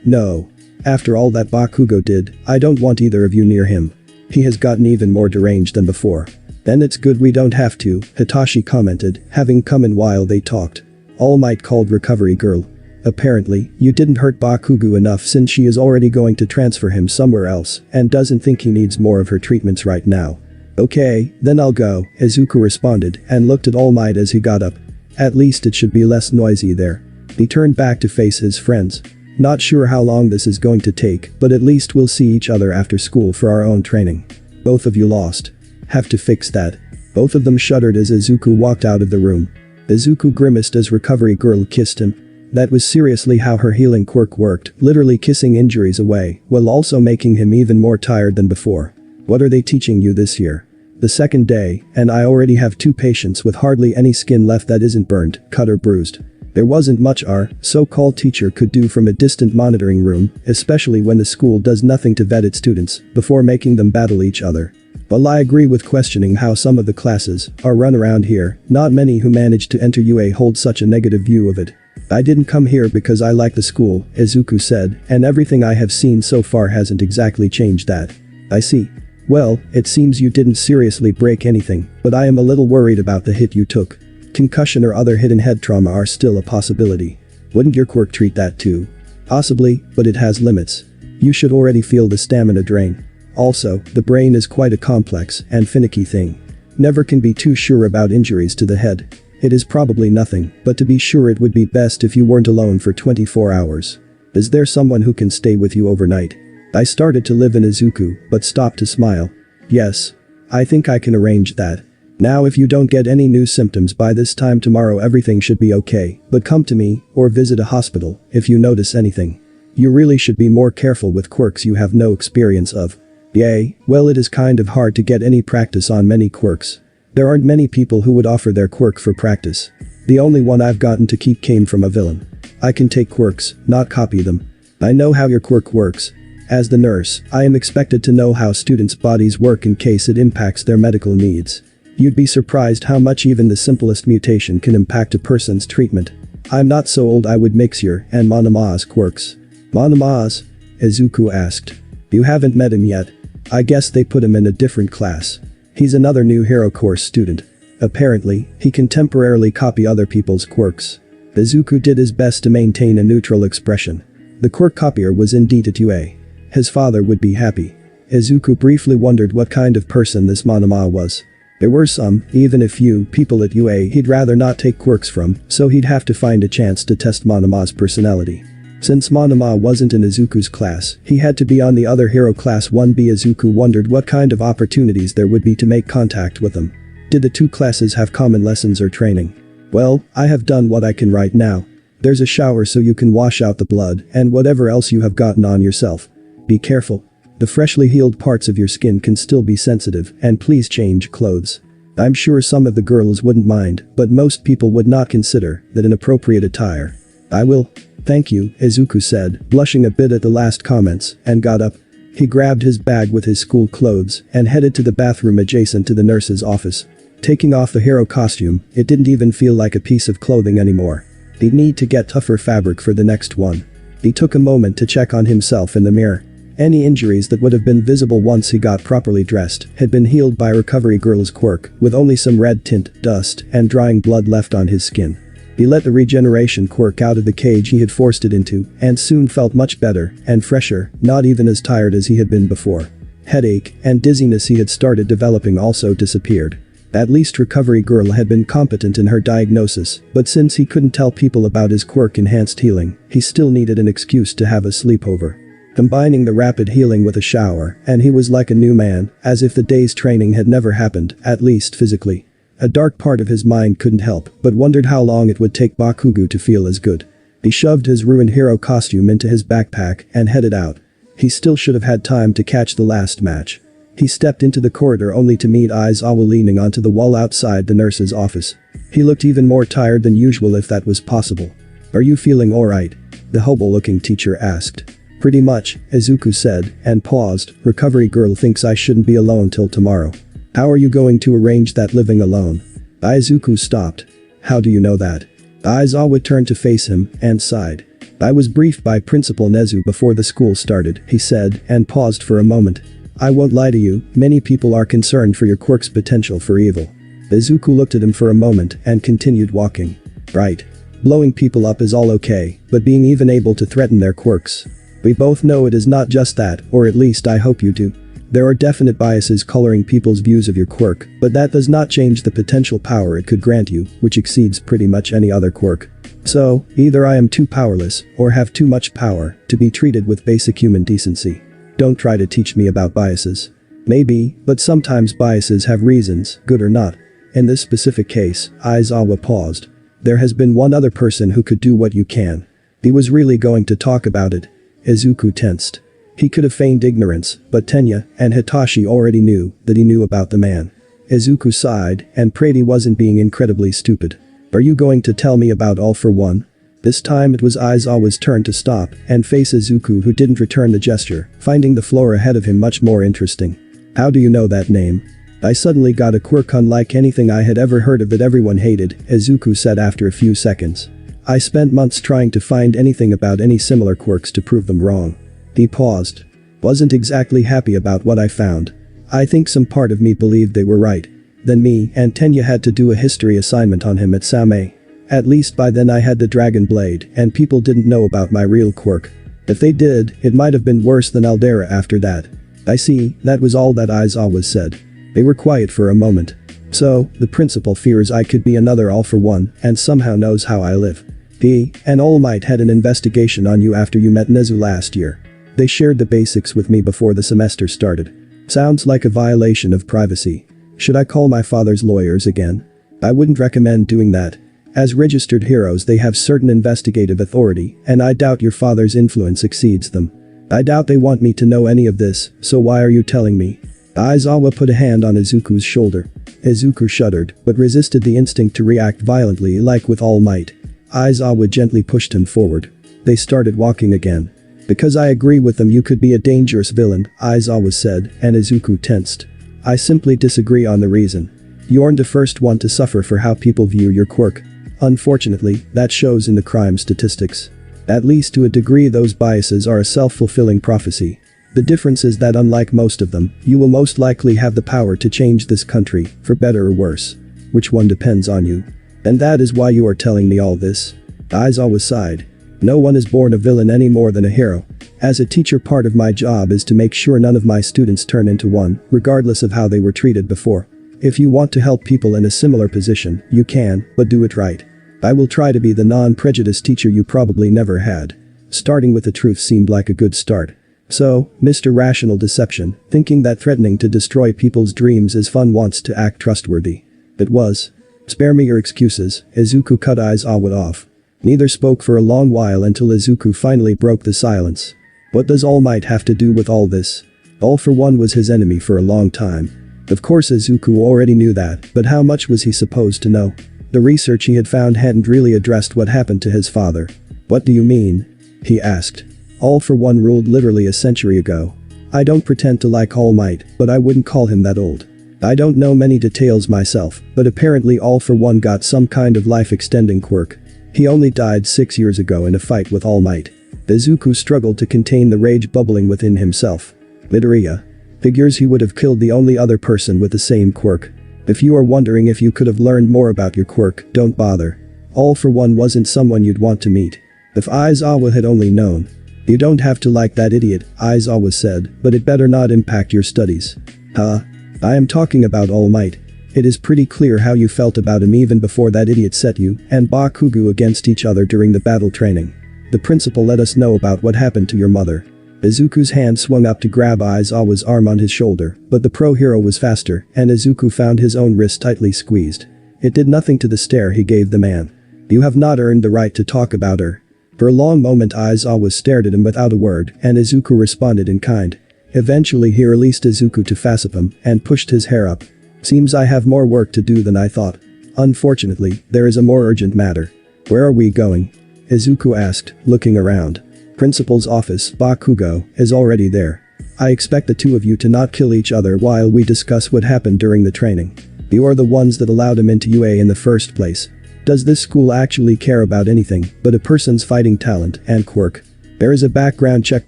No. After all that Bakugo did, I don't want either of you near him. He has gotten even more deranged than before. Then it's good we don't have to, Hitachi commented, having come in while they talked. All Might called Recovery Girl. Apparently, you didn't hurt Bakugo enough since she is already going to transfer him somewhere else and doesn't think he needs more of her treatments right now. Okay, then I'll go, Izuku responded and looked at All Might as he got up. At least it should be less noisy there. He turned back to face his friends. Not sure how long this is going to take, but at least we'll see each other after school for our own training. Both of you lost. Have to fix that. Both of them shuddered as Izuku walked out of the room. Izuku grimaced as Recovery Girl kissed him. That was seriously how her healing quirk worked, literally kissing injuries away, while also making him even more tired than before. What are they teaching you this year? The second day, and I already have 2 patients with hardly any skin left that isn't burned, cut or bruised. There wasn't much our so-called teacher could do from a distant monitoring room, especially when the school does nothing to vet its students before making them battle each other. While I agree with questioning how some of the classes are run around here, not many who manage to enter UA hold such a negative view of it. I didn't come here because I like the school, Izuku said, and everything I have seen so far hasn't exactly changed that. I see. Well, it seems you didn't seriously break anything, but I am a little worried about the hit you took. Concussion or other hidden head trauma are still a possibility. Wouldn't your quirk treat that too? Possibly, but it has limits. You should already feel the stamina drain. Also, the brain is quite a complex and finicky thing. Never can be too sure about injuries to the head. It is probably nothing, but to be sure it would be best if you weren't alone for 24 hours. Is there someone who can stay with you overnight? I started to live in Izuku, but stopped to smile. Yes. I think I can arrange that. Now if you don't get any new symptoms by this time tomorrow, everything should be okay, but come to me, or visit a hospital, if you notice anything. You really should be more careful with quirks you have no experience of. Yay, well it is kind of hard to get any practice on many quirks. There aren't many people who would offer their quirk for practice. The only one I've gotten to keep came from a villain. I can take quirks, not copy them. I know how your quirk works. As the nurse, I am expected to know how students' bodies work in case it impacts their medical needs. You'd be surprised how much even the simplest mutation can impact a person's treatment. I'm not so old I would mix your and Monama's quirks. Monama's? Izuku asked. You haven't met him yet. I guess they put him in a different class. He's another new hero course student. Apparently, he can temporarily copy other people's quirks. Izuku did his best to maintain a neutral expression. The quirk copier was indeed at UA. His father would be happy. Izuku briefly wondered what kind of person this Monama was. There were some, even a few, people at UA he'd rather not take quirks from, so he'd have to find a chance to test Monama's personality. Since Monama wasn't in Izuku's class, he had to be on the other hero class 1B. Izuku wondered what kind of opportunities there would be to make contact with them. Did the 2 classes have common lessons or training? Well, I have done what I can right now. There's a shower so you can wash out the blood and whatever else you have gotten on yourself. Be careful. The freshly healed parts of your skin can still be sensitive, and please change clothes. I'm sure some of the girls wouldn't mind, but most people would not consider that an appropriate attire. I will. Thank you, Izuku said, blushing a bit at the last comments, and got up. He grabbed his bag with his school clothes and headed to the bathroom adjacent to the nurse's office. Taking off the hero costume, it didn't even feel like a piece of clothing anymore. He'd need to get tougher fabric for the next one. He took a moment to check on himself in the mirror. Any injuries that would have been visible once he got properly dressed had been healed by Recovery Girl's quirk, with only some red tint, dust, and drying blood left on his skin. He let the regeneration quirk out of the cage he had forced it into, and soon felt much better and fresher, not even as tired as he had been before. Headache and dizziness he had started developing also disappeared. At least Recovery Girl had been competent in her diagnosis, but since he couldn't tell people about his quirk-enhanced healing, he still needed an excuse to have a sleepover. Combining the rapid healing with a shower, and he was like a new man, as if the day's training had never happened, at least physically. A dark part of his mind couldn't help but wondered how long it would take Bakugo to feel as good. He shoved his ruined hero costume into his backpack and headed out. He still should have had time to catch the last match. He stepped into the corridor only to meet Izuku leaning onto the wall outside the nurse's office. He looked even more tired than usual if that was possible. Are you feeling alright? The hobo-looking teacher asked. Pretty much, Izuku said, and paused. Recovery girl thinks I shouldn't be alone till tomorrow. How are you going to arrange that living alone? Izuku stopped. How do you know that? Aizawa turned to face him and sighed. I was briefed by Principal Nezu before the school started, he said, and paused for a moment. I won't lie to you, many people are concerned for your quirk's potential for evil. Izuku looked at him for a moment and continued walking. Right. Blowing people up is all okay, but being even able to threaten their quirks. We both know it is not just that, or at least I hope you do. There are definite biases coloring people's views of your quirk, but that does not change the potential power it could grant you, which exceeds pretty much any other quirk. So, either I am too powerless, or have too much power, to be treated with basic human decency. Don't try to teach me about biases. Maybe, but sometimes biases have reasons, good or not. In this specific case, Aizawa paused. There has been one other person who could do what you can. He was really going to talk about it. Izuku tensed. He could have feigned ignorance, but Tenya and Hitachi already knew that he knew about the man. Izuku sighed and prayed he wasn't being incredibly stupid. Are you going to tell me about All for One? This time it was Aizawa's turn to stop and face Izuku, who didn't return the gesture, finding the floor ahead of him much more interesting. How do you know that name? I suddenly got a quirk unlike anything I had ever heard of that everyone hated, Izuku said after a few seconds. I spent months trying to find anything about any similar quirks to prove them wrong. He paused. Wasn't exactly happy about what I found. I think some part of me believed they were right. Then me and Tenya had to do a history assignment on him at Same. At least by then I had the dragon blade and people didn't know about my real quirk. If they did, it might have been worse than Aldera after that. I see, that was all that Aizawa said. They were quiet for a moment. So, the principal fears I could be another All for One and somehow knows how I live. He and All Might had an investigation on you after you met Nezu last year. They shared the basics with me before the semester started. Sounds like a violation of privacy. Should I call my father's lawyers again? I wouldn't recommend doing that. As registered heroes they have certain investigative authority, and I doubt your father's influence exceeds them. I doubt they want me to know any of this, so why are you telling me? Aizawa put a hand on Izuku's shoulder. Izuku shuddered, but resisted the instinct to react violently like with all might. Aizawa gently pushed him forward. They started walking again. Because I agree with them you could be a dangerous villain, Aizawa said, and Izuku tensed. I simply disagree on the reason. You aren't the first one to suffer for how people view your quirk. Unfortunately, that shows in the crime statistics. At least to a degree those biases are a self-fulfilling prophecy. The difference is that unlike most of them, you will most likely have the power to change this country, for better or worse. Which one depends on you. And that is why you are telling me all this. Aizawa sighed. No one is born a villain any more than a hero. As a teacher part of my job is to make sure none of my students turn into one, regardless of how they were treated before. If you want to help people in a similar position, you can, but do it right. I will try to be the non-prejudiced teacher you probably never had. Starting with the truth seemed like a good start. So, Mr. Rational Deception, thinking that threatening to destroy people's dreams is fun wants to act trustworthy. It was. Spare me your excuses, Izuku cut Aizawa off. Neither spoke for a long while until Izuku finally broke the silence. What does All Might have to do with all this? All for One was his enemy for a long time. Of course Izuku already knew that, but how much was he supposed to know? The research he had found hadn't really addressed what happened to his father. What do you mean? He asked. All for One ruled literally a century ago. I don't pretend to like All Might, but I wouldn't call him that old. I don't know many details myself, but apparently All for One got some kind of life-extending quirk. He only died 6 years ago in a fight with All Might. Izuku struggled to contain the rage bubbling within himself. Literia. Figures he would have killed the only other person with the same quirk. If you are wondering if you could have learned more about your quirk, don't bother. All for One wasn't someone you'd want to meet. If Aizawa had only known. You don't have to like that idiot, Aizawa said, but it better not impact your studies. Huh? I am talking about All Might. It is pretty clear how you felt about him even before that idiot set you and Bakugo against each other during the battle training. The principal let us know about what happened to your mother. Izuku's hand swung up to grab Aizawa's arm on his shoulder, but the pro-hero was faster, and Izuku found his own wrist tightly squeezed. It did nothing to the stare he gave the man. You have not earned the right to talk about her. For a long moment Aizawa stared at him without a word, and Izuku responded in kind. Eventually he released Izuku to facep him and pushed his hair up. Seems I have more work to do than I thought. Unfortunately, there is a more urgent matter. Where are we going? Izuku asked, looking around. Principal's office, Bakugo, is already there. I expect the two of you to not kill each other while we discuss what happened during the training. You are the ones that allowed him into UA in the first place. Does this school actually care about anything but a person's fighting talent and quirk? There is a background check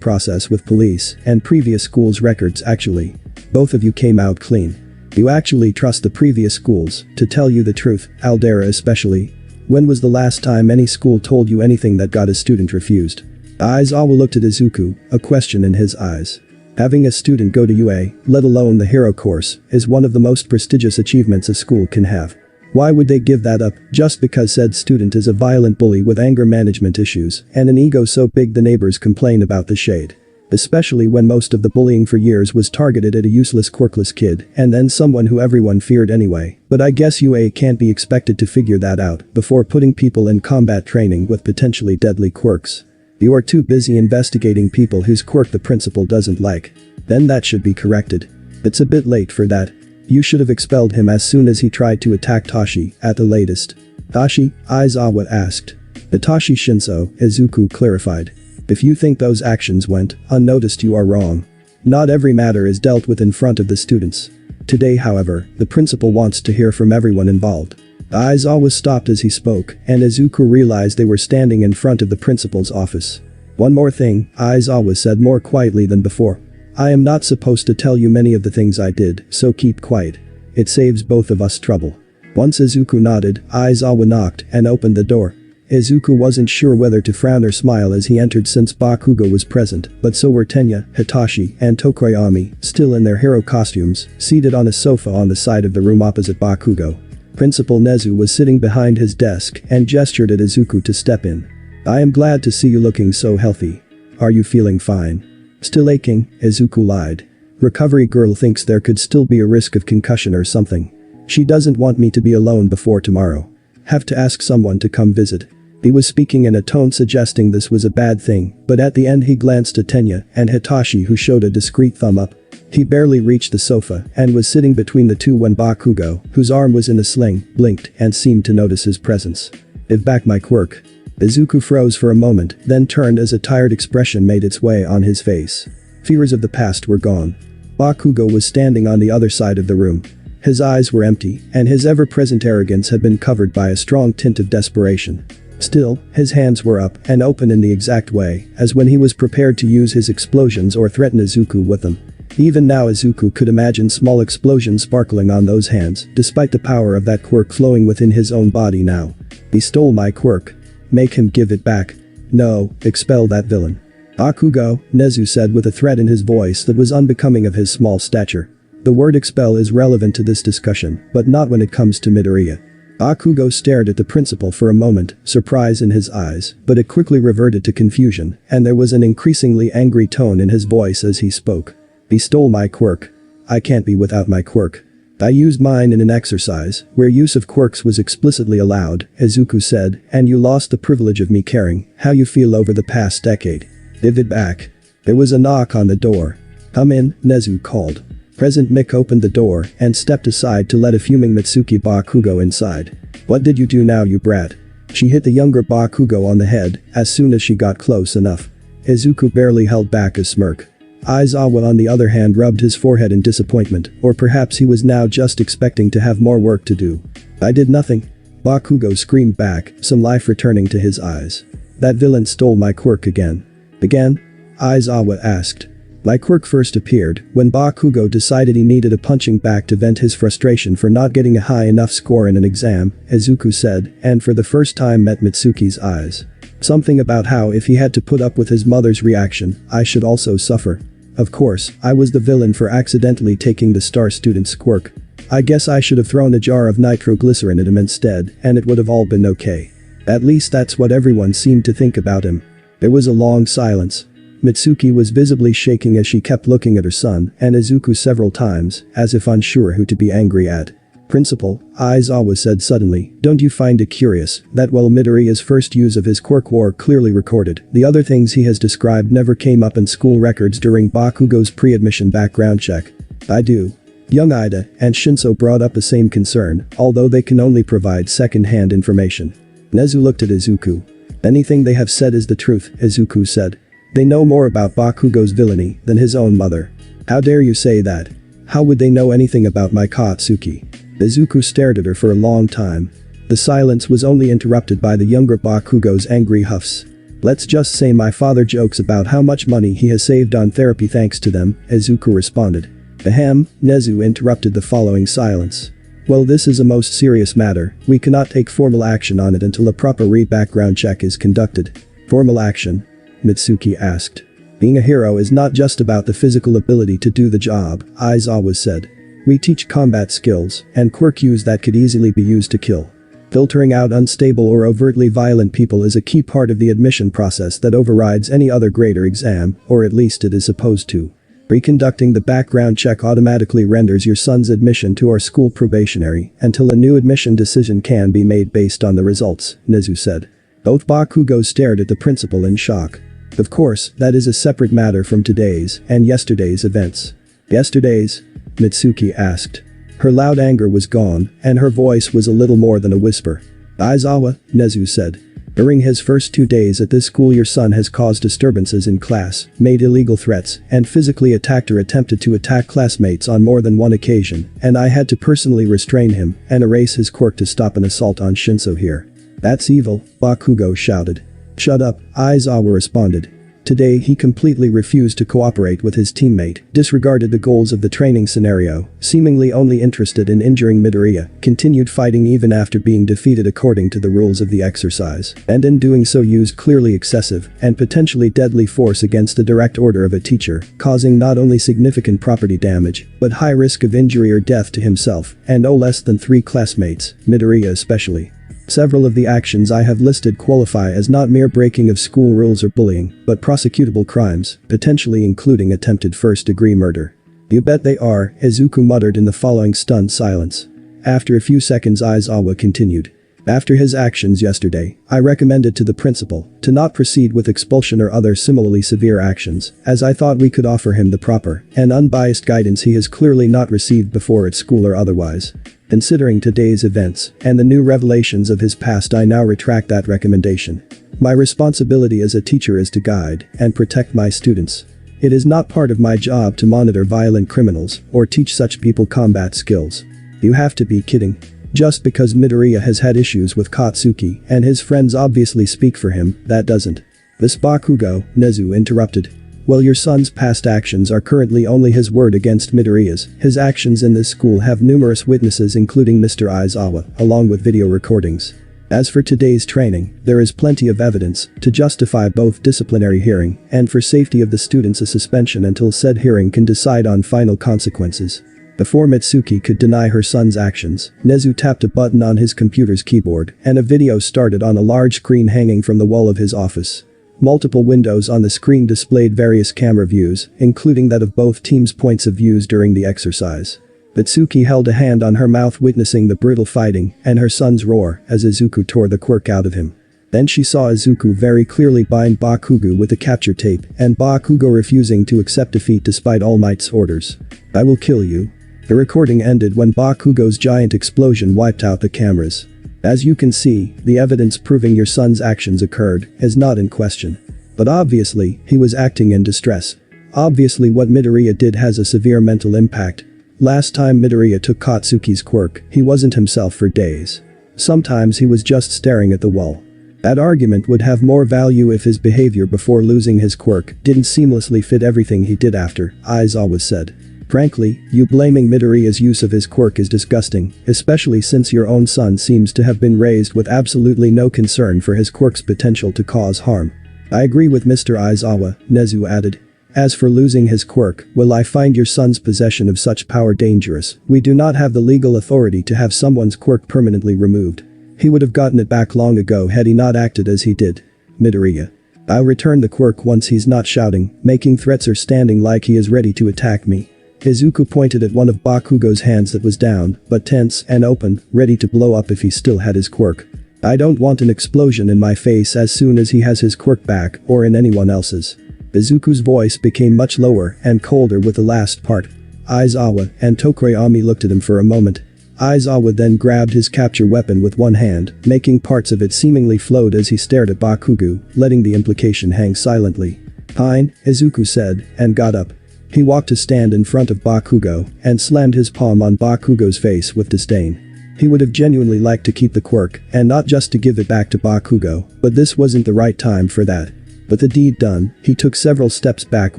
process with police and previous school's records actually. Both of you came out clean. You actually trust the previous schools to tell you the truth, Aldera especially. When was the last time any school told you anything that got a student refused? Aizawa looked at Izuku, a question in his eyes. Having a student go to UA, let alone the hero course, is one of the most prestigious achievements a school can have. Why would they give that up just because said student is a violent bully with anger management issues and an ego so big the neighbors complain about the shade? Especially when most of the bullying for years was targeted at a useless quirkless kid and then someone who everyone feared anyway. But I guess UA can't be expected to figure that out before putting people in combat training with potentially deadly quirks. You are too busy investigating people whose quirk the principal doesn't like. Then that should be corrected. It's a bit late for that. You should have expelled him as soon as he tried to attack Tashi at the latest. Tashi? Aizawa asked. Tashi Shinso, Izuku clarified. If you think those actions went unnoticed, you are wrong. Not every matter is dealt with in front of the students. Today, however, the principal wants to hear from everyone involved. Aizawa stopped as he spoke, and Izuku realized they were standing in front of the principal's office. One more thing, Aizawa said more quietly than before. I am not supposed to tell you many of the things I did, so keep quiet. It saves both of us trouble. Once Izuku nodded, Aizawa knocked and opened the door. Izuku wasn't sure whether to frown or smile as he entered since Bakugo was present, but so were Tenya, Hitachi, and Tokoyami, still in their hero costumes, seated on a sofa on the side of the room opposite Bakugo. Principal Nezu was sitting behind his desk and gestured at Izuku to step in. I am glad to see you looking so healthy. Are you feeling fine? Still aching, Izuku lied. Recovery girl thinks there could still be a risk of concussion or something. She doesn't want me to be alone before tomorrow. Have to ask someone to come visit. He was speaking in a tone suggesting this was a bad thing, but at the end he glanced at Tenya and Hitachi, who showed a discreet thumb up. He barely reached the sofa and was sitting between the two when Bakugo, whose arm was in a sling, blinked and seemed to notice his presence. Give back my quirk. Izuku froze for a moment, then turned as a tired expression made its way on his face. Fears of the past were gone. Bakugo was standing on the other side of the room. His eyes were empty, and his ever-present arrogance had been covered by a strong tint of desperation. Still, his hands were up and open in the exact way as when he was prepared to use his explosions or threaten Izuku with them. Even now Izuku could imagine small explosions sparkling on those hands, despite the power of that quirk flowing within his own body now. He stole my quirk. Make him give it back. No, expel that villain. Bakugo, Nezu said with a threat in his voice that was unbecoming of his small stature. The word expel is relevant to this discussion, but not when it comes to Midoriya. Bakugo stared at the principal for a moment, surprise in his eyes, but it quickly reverted to confusion, and there was an increasingly angry tone in his voice as he spoke. He stole my quirk. I can't be without my quirk. I used mine in an exercise where use of quirks was explicitly allowed, Izuku said, and you lost the privilege of me caring how you feel over the past decade. Give it back. There was a knock on the door. Come in, Nezu called. President Mick opened the door and stepped aside to let a fuming Mitsuki Bakugo inside. What did you do now, you brat? She hit the younger Bakugo on the head as soon as she got close enough. Izuku barely held back a smirk. Aizawa on the other hand rubbed his forehead in disappointment, or perhaps he was now just expecting to have more work to do. I did nothing. Bakugo screamed back, some life returning to his eyes. That villain stole my quirk again. Again? Aizawa asked. My quirk first appeared when Bakugo decided he needed a punching bag to vent his frustration for not getting a high enough score in an exam, Izuku said, and for the first time met Mitsuki's eyes. Something about how if he had to put up with his mother's reaction, I should also suffer. Of course, I was the villain for accidentally taking the star student's quirk. I guess I should have thrown a jar of nitroglycerin at him instead, and it would have all been okay. At least that's what everyone seemed to think about him. There was a long silence. Mitsuki was visibly shaking as she kept looking at her son and Izuku several times, as if unsure who to be angry at. Principal, Aizawa said suddenly, don't you find it curious that while Midoriya's first use of his quirk were clearly recorded, the other things he has described never came up in school records during Bakugo's pre-admission background check? I do. Young Ida and Shinso brought up the same concern, although they can only provide second-hand information. Nezu looked at Izuku. Anything they have said is the truth, Izuku said. They know more about Bakugo's villainy than his own mother. How dare you say that? How would they know anything about my Katsuki? Izuku stared at her for a long time. The silence was only interrupted by the younger Bakugo's angry huffs. Let's just say my father jokes about how much money he has saved on therapy thanks to them, Izuku responded. Ahem, Nezu interrupted the following silence. Well, this is a most serious matter. We cannot take formal action on it until a proper background check is conducted. Formal action? Mitsuki asked. Being a hero is not just about the physical ability to do the job, Aizawa said. We teach combat skills and quirks that could easily be used to kill. Filtering out unstable or overtly violent people is a key part of the admission process that overrides any other grade or exam, or at least it is supposed to. Reconducting the background check automatically renders your son's admission to our school probationary until a new admission decision can be made based on the results, Nezu said. Both Bakugos stared at the principal in shock. Of course, that is a separate matter from today's and yesterday's events. Yesterday's? Mitsuki asked. Her loud anger was gone, and her voice was a little more than a whisper. Aizawa, Nezu said. During his first 2 days at this school, your son has caused disturbances in class, made illegal threats, and physically attacked or attempted to attack classmates on more than one occasion, and I had to personally restrain him and erase his quirk to stop an assault on Shinso here. That's evil, Bakugo shouted. Shut up, Aizawa responded. Today he completely refused to cooperate with his teammate, disregarded the goals of the training scenario, seemingly only interested in injuring Midoriya, continued fighting even after being defeated according to the rules of the exercise, and in doing so used clearly excessive and potentially deadly force against the direct order of a teacher, causing not only significant property damage, but high risk of injury or death to himself and no less than 3 classmates, Midoriya especially. Several of the actions I have listed qualify as not mere breaking of school rules or bullying, but prosecutable crimes, potentially including attempted first-degree murder. You bet they are, Izuku muttered in the following stunned silence. After a few seconds, Aizawa continued. After his actions yesterday, I recommended to the principal to not proceed with expulsion or other similarly severe actions, as I thought we could offer him the proper and unbiased guidance he has clearly not received before at school or otherwise. Considering today's events and the new revelations of his past, I now retract that recommendation. My responsibility as a teacher is to guide and protect my students. It is not part of my job to monitor violent criminals or teach such people combat skills. You have to be kidding. Just because Midoriya has had issues with Katsuki and his friends obviously speak for him, that doesn't. This Bakugo, Nezu interrupted. Well, your son's past actions are currently only his word against Midoriya's. His actions in this school have numerous witnesses including Mr. Aizawa, along with video recordings. As for today's training, there is plenty of evidence to justify both disciplinary hearing and for safety of the students a suspension until said hearing can decide on final consequences. Before Mitsuki could deny her son's actions, Nezu tapped a button on his computer's keyboard and a video started on a large screen hanging from the wall of his office. Multiple windows on the screen displayed various camera views, including that of both teams' points of views during the exercise. Mitsuki held a hand on her mouth witnessing the brutal fighting and her son's roar as Izuku tore the quirk out of him. Then she saw Izuku very clearly bind Bakugo with the capture tape and Bakugo refusing to accept defeat despite All Might's orders. I will kill you. The recording ended when Bakugo's giant explosion wiped out the cameras. As you can see, the evidence proving your son's actions occurred is not in question. But obviously, he was acting in distress. Obviously what Midoriya did has a severe mental impact. Last time Midoriya took Katsuki's quirk, he wasn't himself for days. Sometimes he was just staring at the wall. That argument would have more value if his behavior before losing his quirk didn't seamlessly fit everything he did after, Aizawa said. Frankly, you blaming Midoriya's use of his quirk is disgusting, especially since your own son seems to have been raised with absolutely no concern for his quirk's potential to cause harm. I agree with Mr. Aizawa, Nezu added. As for losing his quirk, well, I find your son's possession of such power dangerous. We do not have the legal authority to have someone's quirk permanently removed. He would have gotten it back long ago had he not acted as he did. Midoriya. I'll return the quirk once he's not shouting, making threats or standing like he is ready to attack me. Izuku pointed at one of Bakugo's hands that was down, but tense and open, ready to blow up if he still had his quirk. I don't want an explosion in my face as soon as he has his quirk back or in anyone else's. Izuku's voice became much lower and colder with the last part. Aizawa and Tokoyami looked at him for a moment. Aizawa then grabbed his capture weapon with one hand, making parts of it seemingly float as he stared at Bakugo, letting the implication hang silently. "Fine," Izuku said, and got up. He walked to stand in front of Bakugo and slammed his palm on Bakugo's face with disdain. He would have genuinely liked to keep the quirk and not just to give it back to Bakugo, but this wasn't the right time for that. But the deed done, he took several steps back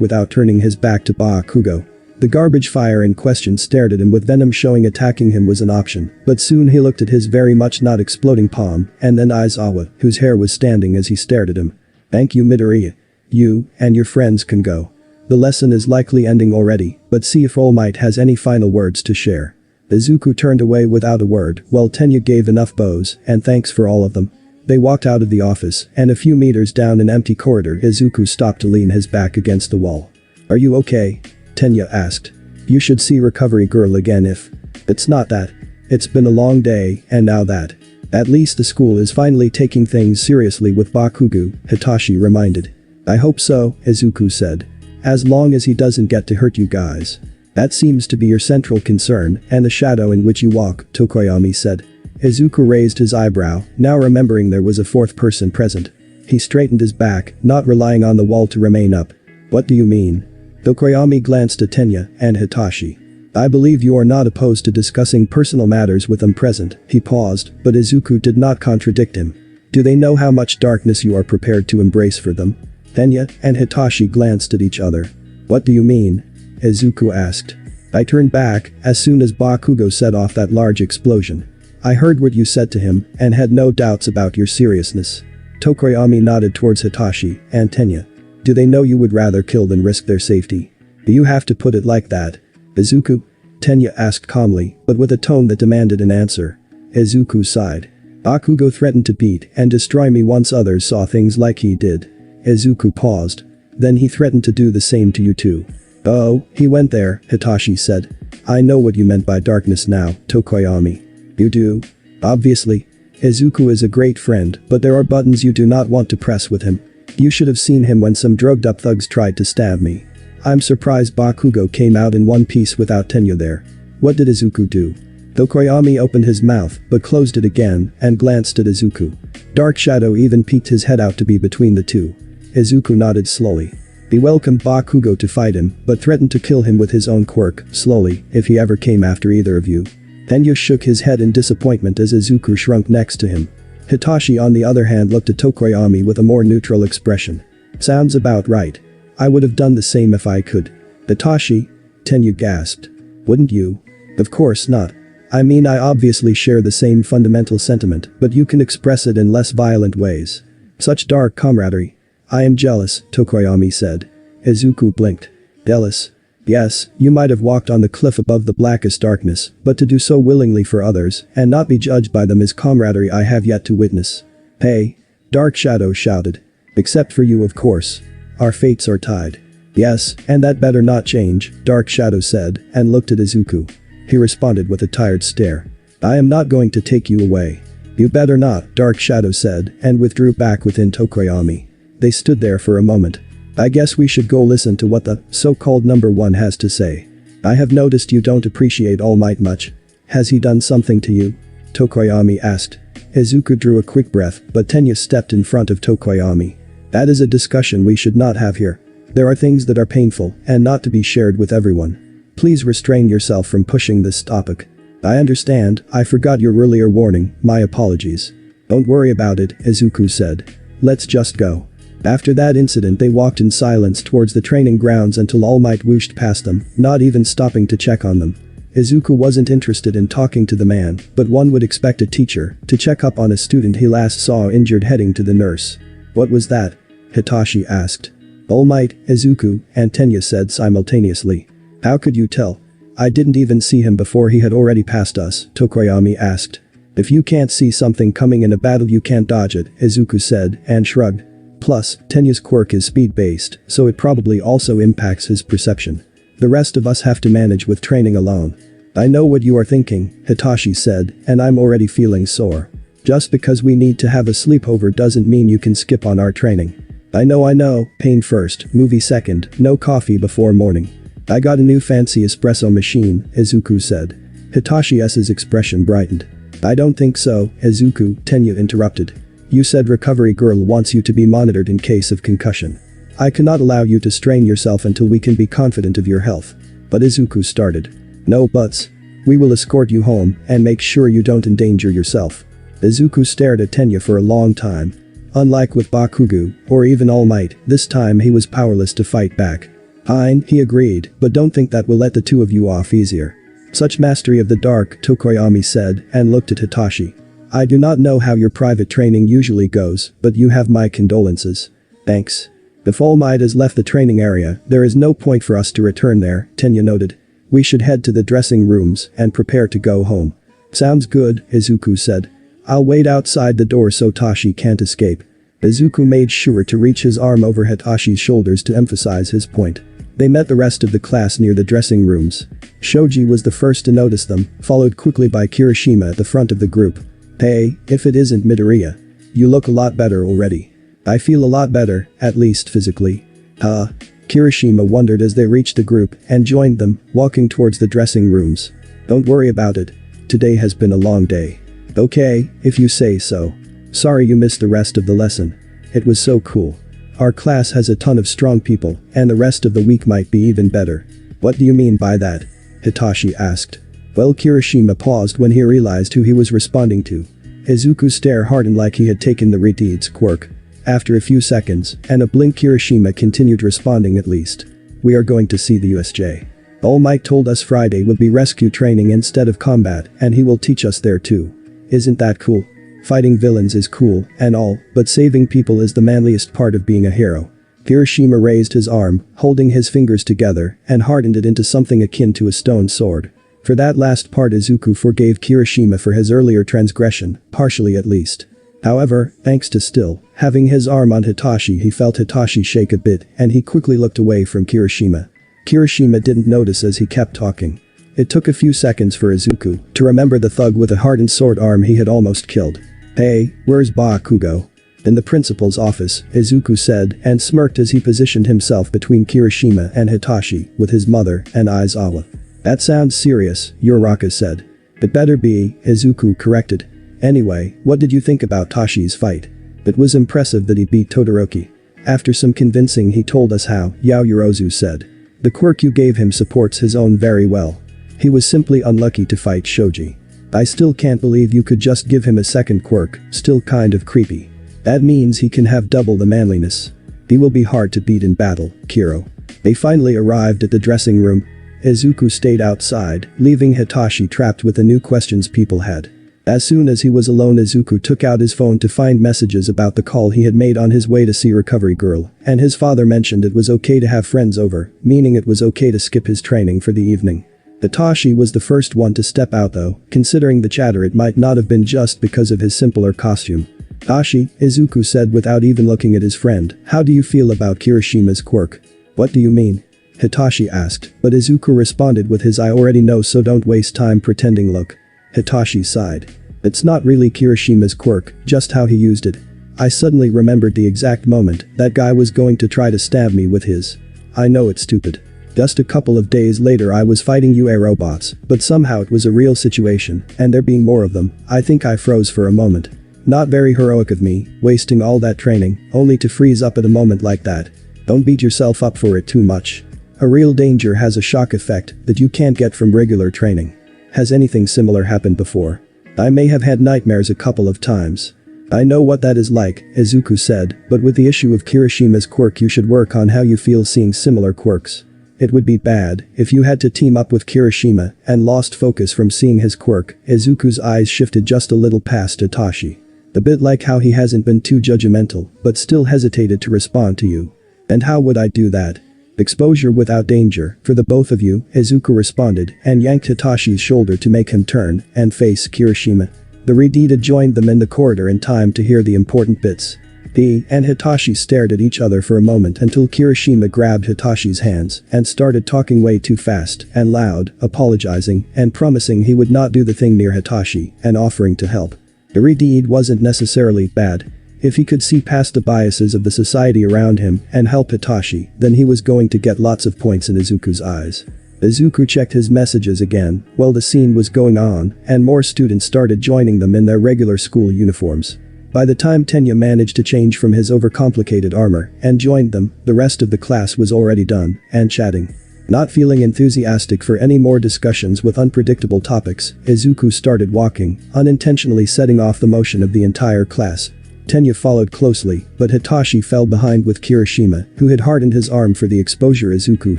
without turning his back to Bakugo. The garbage fire in question stared at him with venom showing attacking him was an option, but soon he looked at his very much not exploding palm, and then Aizawa, whose hair was standing as he stared at him. "Thank you, Midoriya. You and your friends can go. The lesson is likely ending already, but see if All Might has any final words to share." Izuku turned away without a word while Tenya gave enough bows and thanks for all of them. They walked out of the office, and a few meters down an empty corridor Izuku stopped to lean his back against the wall. "Are you okay?" Tenya asked. "You should see Recovery Girl again if..." "It's not that. It's been a long day, and now that. At least the school is finally taking things seriously with Bakugo," Hitachi reminded. "I hope so," Izuku said. "As long as he doesn't get to hurt you guys. That seems to be your central concern and the shadow in which you walk," Tokoyami said. Izuku raised his eyebrow, now remembering there was a fourth person present. He straightened his back, not relying on the wall to remain up. "What do you mean?" Tokoyami glanced at Tenya and Hitachi. "I believe you are not opposed to discussing personal matters with them present." He paused, but Izuku did not contradict him. "Do they know how much darkness you are prepared to embrace for them?" Tenya and Hitachi glanced at each other. "What do you mean?" Izuku asked. "I turned back as soon as Bakugo set off that large explosion. I heard what you said to him and had no doubts about your seriousness." Tokoyami nodded towards Hitachi and Tenya. "Do they know you would rather kill than risk their safety?" "Do you have to put it like that?" "Izuku?" Tenya asked calmly, but with a tone that demanded an answer. Izuku sighed. "Bakugo threatened to beat and destroy me once others saw things like he did." Izuku paused. "Then he threatened to do the same to you too." "Oh, he went there," Hitachi said. "I know what you meant by darkness now, Tokoyami." "You do?" "Obviously. Izuku is a great friend, but there are buttons you do not want to press with him. You should have seen him when some drugged up thugs tried to stab me. I'm surprised Bakugo came out in one piece without Tenya there." "What did Izuku do?" Tokoyami opened his mouth, but closed it again, and glanced at Izuku. Dark Shadow even peeked his head out to be between the two. Izuku nodded slowly. He welcomed Bakugo to fight him, but threatened to kill him with his own quirk, slowly, if he ever came after either of you. Tenya shook his head in disappointment as Izuku shrunk next to him. Hitachi on the other hand looked at Tokoyami with a more neutral expression. "Sounds about right. I would have done the same if I could." "Hitachi?" Tenya gasped. "Wouldn't you?" "Of course not. I mean I obviously share the same fundamental sentiment, but you can express it in less violent ways. Such dark camaraderie." "I am jealous," Tokoyami said. Izuku blinked. "Jealous? Yes, you might have walked on the cliff above the blackest darkness, but to do so willingly for others and not be judged by them is camaraderie I have yet to witness." "Hey!" Dark Shadow shouted. "Except for you of course. Our fates are tied." "Yes, and that better not change," Dark Shadow said and looked at Izuku. He responded with a tired stare. "I am not going to take you away." "You better not," Dark Shadow said and withdrew back within Tokoyami. They stood there for a moment. "I guess we should go listen to what the so-called number one has to say. I have noticed you don't appreciate All Might much. Has he done something to you?" Tokoyami asked. Izuku drew a quick breath, but Tenya stepped in front of Tokoyami. "That is a discussion we should not have here. There are things that are painful and not to be shared with everyone. Please restrain yourself from pushing this topic." "I understand, I forgot your earlier warning, my apologies." "Don't worry about it," Izuku said. "Let's just go." After that incident they walked in silence towards the training grounds until All Might whooshed past them, not even stopping to check on them. Izuku wasn't interested in talking to the man, but one would expect a teacher to check up on a student he last saw injured heading to the nurse. "What was that?" Hitachi asked. "All Might," Izuku and Tenya said simultaneously. "How could you tell?" "I didn't even see him before he had already passed us," Tokoyami asked. "If you can't see something coming in a battle you can't dodge it," Izuku said and shrugged. "Plus, Tenya's quirk is speed-based, so it probably also impacts his perception. The rest of us have to manage with training alone." "I know what you are thinking," Hitachi said, "and I'm already feeling sore. Just because we need to have a sleepover doesn't mean you can skip on our training." I know, pain first, movie second, no coffee before morning." I got a new fancy espresso machine, Izuku said. Hitoshi's expression brightened. I don't think so, Izuku, Tenya interrupted. You said recovery girl wants you to be monitored in case of concussion. I cannot allow you to strain yourself until we can be confident of your health. But Izuku started. No buts. We will escort you home and make sure you don't endanger yourself. Izuku stared at Tenya for a long time. Unlike with Bakugo, or even All Might, this time he was powerless to fight back. Fine, he agreed, but don't think that will let the two of you off easier. Such mastery of the dark, Tokoyami said, and looked at Hitoshi. I do not know how your private training usually goes, but you have my condolences. Thanks. If All Might has left the training area, there is no point for us to return there, Tenya noted. We should head to the dressing rooms and prepare to go home. Sounds good, Izuku said. I'll wait outside the door so Tashi can't escape. Izuku made sure to reach his arm over Hitoshi's shoulders to emphasize his point. They met the rest of the class near the dressing rooms. Shoji was the first to notice them, followed quickly by Kirishima at the front of the group. Hey, if it isn't Midoriya. You look a lot better already. I feel a lot better, at least physically. Kirishima wondered as they reached the group and joined them, walking towards the dressing rooms. Don't worry about it. Today has been a long day. Okay, if you say so. Sorry you missed the rest of the lesson. It was so cool. Our class has a ton of strong people, and the rest of the week might be even better. What do you mean by that? Hitoshi asked. Well, Kirishima paused when he realized who he was responding to. Izuku's stare hardened like he had taken the Redeed's quirk. After a few seconds, and a blink, Kirishima continued responding at least. We are going to see the USJ. All Might told us Friday will be rescue training instead of combat, and he will teach us there too. Isn't that cool? Fighting villains is cool and all, but saving people is the manliest part of being a hero. Kirishima raised his arm, holding his fingers together, and hardened it into something akin to a stone sword. For that last part Izuku forgave Kirishima for his earlier transgression, partially at least. However, thanks to still having his arm on Hitoshi, he felt Hitoshi shake a bit and he quickly looked away from Kirishima. Kirishima didn't notice as he kept talking. It took a few seconds for Izuku to remember the thug with a hardened sword arm he had almost killed. Hey, where's Bakugo? In the principal's office, Izuku said and smirked as he positioned himself between Kirishima and Hitoshi with his mother and Aizawa. That sounds serious, Uraraka said. It better be, Izuku corrected. Anyway, what did you think about Tashi's fight? It was impressive that he beat Todoroki. After some convincing he told us how, Yaoyorozu said. The quirk you gave him supports his own very well. He was simply unlucky to fight Shoji. I still can't believe you could just give him a second quirk, still kind of creepy. That means he can have double the manliness. He will be hard to beat in battle, Kiro. They finally arrived at the dressing room. Izuku stayed outside, leaving Hitoshi trapped with the new questions people had. As soon as he was alone, Izuku took out his phone to find messages about the call he had made on his way to see Recovery Girl, and his father mentioned it was okay to have friends over, meaning it was okay to skip his training for the evening. Hitoshi was the first one to step out though, considering the chatter it might not have been just because of his simpler costume. Tashi, Izuku said without even looking at his friend, how do you feel about Kirishima's quirk? What do you mean? Hitoshi asked, but Izuku responded with his I already know so don't waste time pretending look. Hitoshi sighed. It's not really Kirishima's quirk, just how he used it. I suddenly remembered the exact moment that guy was going to try to stab me with his. I know it's stupid. Just a couple of days later I was fighting UA robots, but somehow it was a real situation, and there being more of them, I think I froze for a moment. Not very heroic of me, wasting all that training, only to freeze up at a moment like that. Don't beat yourself up for it too much. A real danger has a shock effect that you can't get from regular training. Has anything similar happened before? I may have had nightmares a couple of times. I know what that is like, Izuku said, but with the issue of Kirishima's quirk you should work on how you feel seeing similar quirks. It would be bad if you had to team up with Kirishima and lost focus from seeing his quirk. Izuku's eyes shifted just a little past Hitoshi. A bit like how he hasn't been too judgmental, but still hesitated to respond to you. And how would I do that? Exposure without danger, for the both of you, Izuku responded and yanked Hitoshi's shoulder to make him turn and face Kirishima. The Redeeda joined them in the corridor in time to hear the important bits. He and Hitoshi stared at each other for a moment until Kirishima grabbed Hitoshi's hands and started talking way too fast and loud, apologizing and promising he would not do the thing near Hitoshi and offering to help. The Redeed wasn't necessarily bad. If he could see past the biases of the society around him and help Hitachi, then he was going to get lots of points in Izuku's eyes. Izuku checked his messages again while the scene was going on, and more students started joining them in their regular school uniforms. By the time Tenya managed to change from his overcomplicated armor and joined them, the rest of the class was already done and chatting. Not feeling enthusiastic for any more discussions with unpredictable topics, Izuku started walking, unintentionally setting off the motion of the entire class. Tenya followed closely, but Hitachi fell behind with Kirishima, who had hardened his arm for the exposure Izuku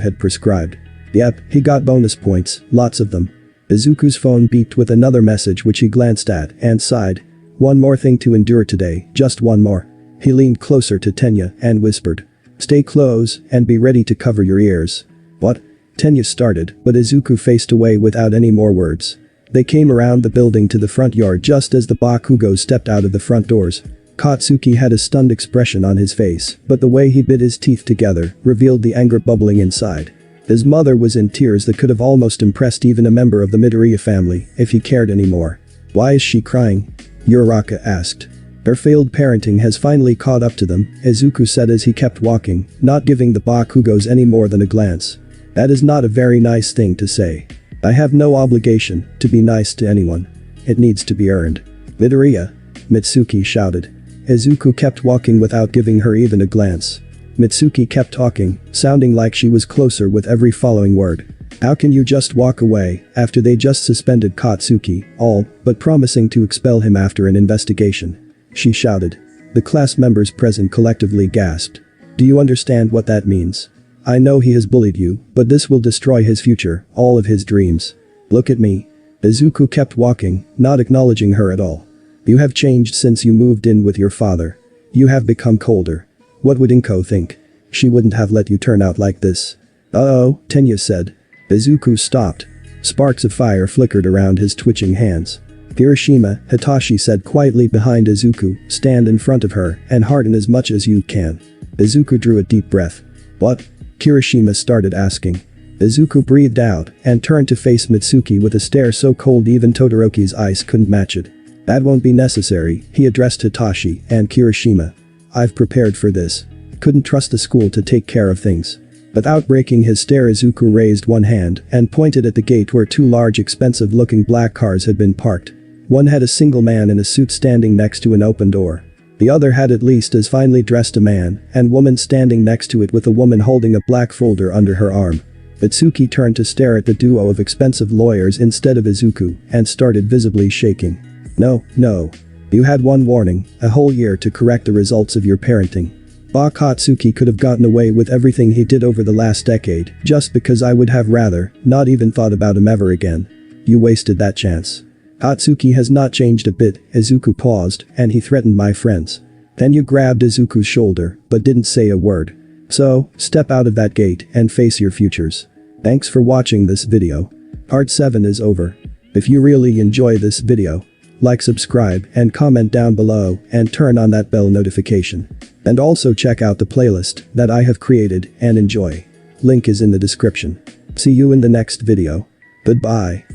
had prescribed. Yep, he got bonus points, lots of them. Izuku's phone beeped with another message which he glanced at and sighed. One more thing to endure today, just one more. He leaned closer to Tenya and whispered. Stay close and be ready to cover your ears. What? Tenya started, but Izuku faced away without any more words. They came around the building to the front yard just as the Bakugos stepped out of the front doors. Katsuki had a stunned expression on his face, but the way he bit his teeth together revealed the anger bubbling inside. His mother was in tears that could have almost impressed even a member of the Midoriya family if he cared anymore. Why is she crying? Uraraka asked. Her failed parenting has finally caught up to them, Izuku said as he kept walking, not giving the Bakugos any more than a glance. That is not a very nice thing to say. I have no obligation to be nice to anyone. It needs to be earned. Midoriya? Mitsuki shouted. Izuku kept walking without giving her even a glance. Mitsuki kept talking, sounding like she was closer with every following word. How can you just walk away after they just suspended Katsuki, all but promising to expel him after an investigation? She shouted. The class members present collectively gasped. Do you understand what that means? I know he has bullied you, but this will destroy his future, all of his dreams. Look at me. Izuku kept walking, not acknowledging her at all. You have changed since you moved in with your father. You have become colder. What would Inko think? She wouldn't have let you turn out like this. Uh-oh, Tenya said. Izuku stopped. Sparks of fire flickered around his twitching hands. Kirishima, Hitachi said quietly behind Izuku, stand in front of her and harden as much as you can. Izuku drew a deep breath. What? Kirishima started asking. Izuku breathed out and turned to face Mitsuki with a stare so cold even Todoroki's ice couldn't match it. That won't be necessary, he addressed Hitachi and Kirishima. I've prepared for this. Couldn't trust the school to take care of things. Without breaking his stare, Izuku raised one hand and pointed at the gate where two large expensive-looking black cars had been parked. One had a single man in a suit standing next to an open door. The other had at least as finely dressed a man and woman standing next to it with a woman holding a black folder under her arm. Mitsuki turned to stare at the duo of expensive lawyers instead of Izuku and started visibly shaking. No. You had one warning, a whole year to correct the results of your parenting. Katsuki could have gotten away with everything he did over the last decade just because I would have rather not even thought about him ever again. You wasted that chance. Katsuki has not changed a bit, Izuku paused, and he threatened my friends. Then you grabbed Izuku's shoulder, but didn't say a word. So, step out of that gate and face your futures. Thanks for watching this video. Part 7 is over. If you really enjoy this video, like, subscribe, and comment down below, and turn on that bell notification. And also check out the playlist that I have created and enjoy. Link is in the description. See you in the next video. Goodbye.